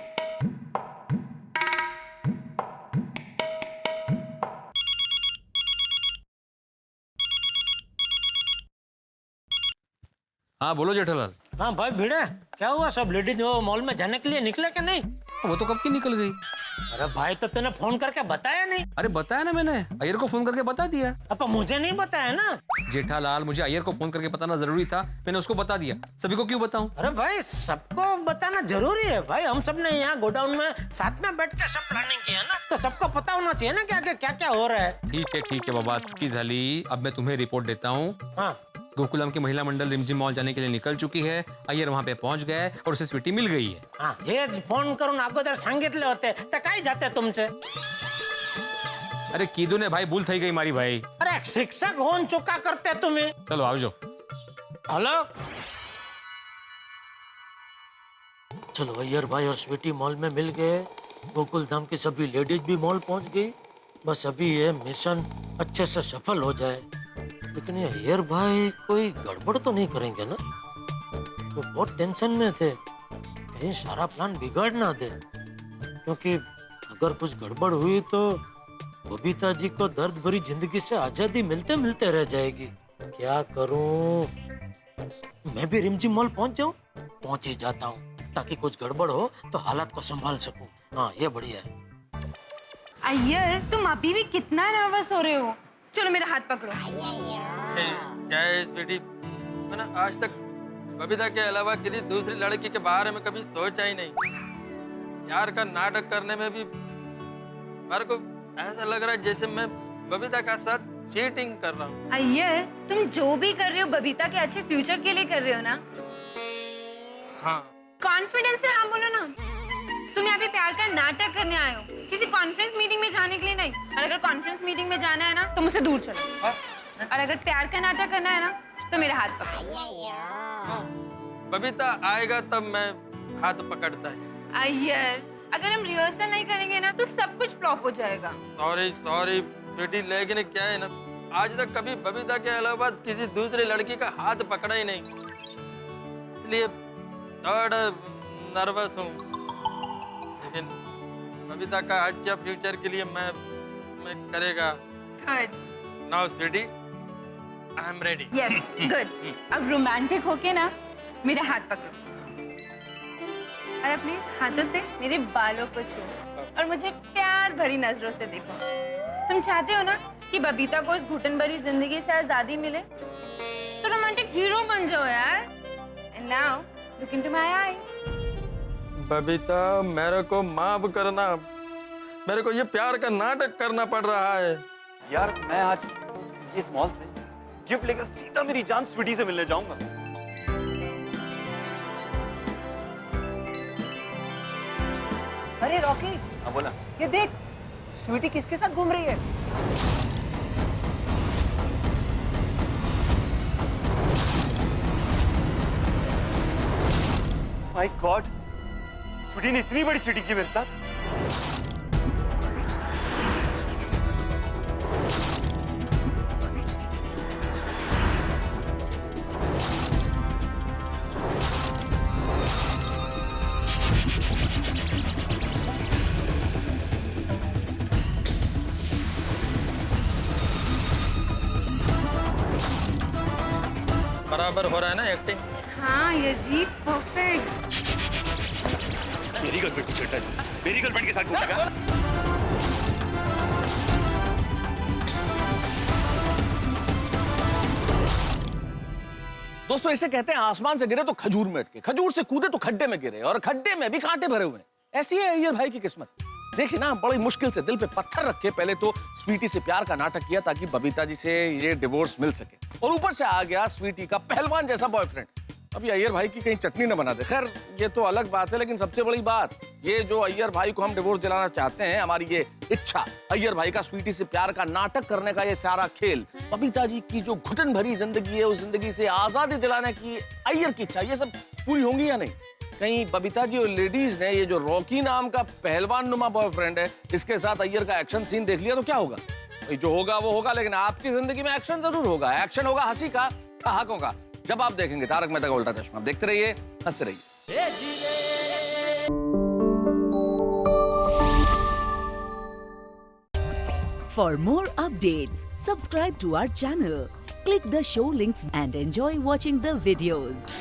हाँ बोलो जेठालाल। हाँ भाई भिड़े, क्या हुआ? सब लेडीज वो मॉल में जाने के लिए निकले कि नहीं? वो तो कब की निकल गई। अरे भाई तो तूने फोन करके बताया नहीं? अरे बताया ना मैंने, अय्यर को फोन करके बता दिया। अब मुझे नहीं बताया ना। जेठालाल, मुझे अय्यर को फोन करके बताना जरूरी था, मैंने उसको बता दिया। सभी को क्यों बताऊं? अरे भाई सबको बताना जरूरी है भाई। हम सब ने यहाँ गोडाउन में साथ में बैठ के सब प्लानिंग किया ना, तो सबको पता होना चाहिए ना क्या क्या हो रहा है। ठीक है बाबा, चुकी झाली। अब मैं तुम्हें रिपोर्ट देता हूँ। हाँ। गोकुलम की महिला मंडल रिमझिम मॉल जाने के लिए निकल चुकी है। अय्यर वहाँ पे पहुँच गया है और उसे स्वीटी मिल गई है। हाँ, हेच फोन करून अगोदर सांगितले होते तर काय जाते तुमचे? अरे कीदू ने भाई, भूल थई गई मारी भाई। अरे शिक्षक होन चुका करते तुम्हें। चलो आओ जो। हेलो, चलो अय्यर भाई और स्वीटी मॉल में मिल गए। गोकुल धाम की सभी लेडीज भी मॉल पहुंच गई। बस अभी ये मिशन अच्छे से सफल हो जाए। लेकिन ये अय्यर भाई कोई गड़बड़ तो नहीं करेंगे ना? वो बहुत टेंशन में थे, कहीं सारा प्लान बिगड़ ना दे। क्योंकि अगर कुछ गड़बड़ हुई तो बबीता जी को दर्द भरी जिंदगी से आजादी मिलते मिलते रह जाएगी। क्या करूं? मैं भी रिमझिम मॉल पहुंच जाऊं? पहुंच ही जाता हूं, ताकि कुछ गड़बड़ हो तो हालात को संभाल सकूं। हाँ, ये बढ़िया है। अय्यर, तुम अभी भी कितना नर्वस हो रहे हो? चलो मेरा हाथ पकड़ो। क्या है स्वीटी, मैंने आज तक बबीता के अलावा किसी दूसरी लड़की के बारे में कभी सोचा ही नहीं। प्यार का नाटक करने में भी मेरे को ऐसा लग रहा है जैसे मैं बबीता का साथ चीटिंग कर रहा हूँ। अय्यर, तुम जो भी कर रहे हो बबीता के अच्छे फ्यूचर के लिए कर रहे हो ना? हाँ। कॉन्फिडेंस से हाँ बोलो ना। तुम यहाँ पे प्यार का नाटक करने आए हो, किसी कॉन्फ्रेंस मीटिंग में जाने के लिए नहीं। और अगर कॉन्फ्रेंस मीटिंग में जाना है ना तो मुझसे दूर चलो। और अगर प्यार का नाटक करना है ना तो मेरा हाथ पकड़ो। बबीता आएगा तब मैं हाथ पकड़ता है। अय्यर, अगर हम रिहर्सल नहीं करेंगे ना तो सब कुछ फ्लॉप हो जाएगा। सॉरी स्वीटी, लेकिन क्या है ना, आज तक कभी बबीता के अलावा किसी दूसरी लड़की का हाथ पकड़ा ही नहीं, इसलिए थोड़ा नर्वस हूँ। लेकिन बबीता का अच्छा फ्यूचर के लिए मैं करेगा। Good. Now sweetie, I am ready. Yes, good. अब रोमांटिक होके ना मेरा हाथ पकड़ो और अपने हाथों से मेरे बालों को छुओ और मुझे प्यार भरी नजरों से देखो। तुम चाहते हो ना कि बबीता को इस घुटन भरी जिंदगी से आजादी मिले? तो रोमांटिक हीरो बन जाओ यार। And now look into my eyes. Babita, मेरे को माफ करना, मेरे को ये प्यार का नाटक करना पड़ रहा है। यार मैं आज इस मॉल से गिफ्ट लेकर सीधा मेरी जान स्वीटी से मिलने जाऊंगा। अरे रॉकी, हाँ बोला। ये देख, स्वीटी किसके साथ घूम रही है? माय गॉड, स्वीटी ने इतनी बड़ी चीटिंग की मेरे साथ। बराबर हो रहा है ना एक्टिंग? हाँ ये जी, परफेक्ट। मेरी गर्लफ्रेंड की चिट्टा, मेरी गर्लफ्रेंड के साथ घूमेगा। दोस्तों, इसे कहते हैं आसमान से गिरे तो खजूर में अटके, खजूर से कूदे तो खड्डे में गिरे, और खड्डे में भी कांटे भरे हुए हैं। ऐसी है अय्यर भाई की किस्मत। देखिए ना, बड़ी मुश्किल से दिल पे पत्थर रख के पहले तो स्वीटी से प्यार का नाटक किया ताकि बबीता जी से ये डिवोर्स मिल सके, और ऊपर से आ गया स्वीटी का पहलवान जैसा बॉयफ्रेंड। अभी अय्यर भाई की कहीं चटनी न बना दे। खैर ये तो अलग बात है, लेकिन सबसे बड़ी बात ये जो अय्यर भाई को हम डिवोर्स दिलाना चाहते हैं, हमारी ये इच्छा, अय्यर भाई का स्वीटी से प्यार का नाटक करने का ये सारा खेल, बबीता जी की जो घुटन भरी जिंदगी है उस जिंदगी से आजादी दिलाने की अय्यर की इच्छा, ये सब पूरी होंगी या नहीं? कहीं बबीता जी और लेडीज ने ये जो रॉकी नाम का पहलवान नुमा बॉयफ्रेंड है, इसके साथ अय्यर का एक्शन सीन देख लिया तो क्या होगा? जो होगा वो होगा, लेकिन आपकी जिंदगी में एक्शन जरूर होगा। एक्शन होगा हंसी का, ठहाकों का, जब आप देखेंगे तारक मेहता का उल्टा चश्मा। देखते रहिए, हंसते रहिए। For more updates, subscribe to our channel, click the show links and enjoy watching the videos.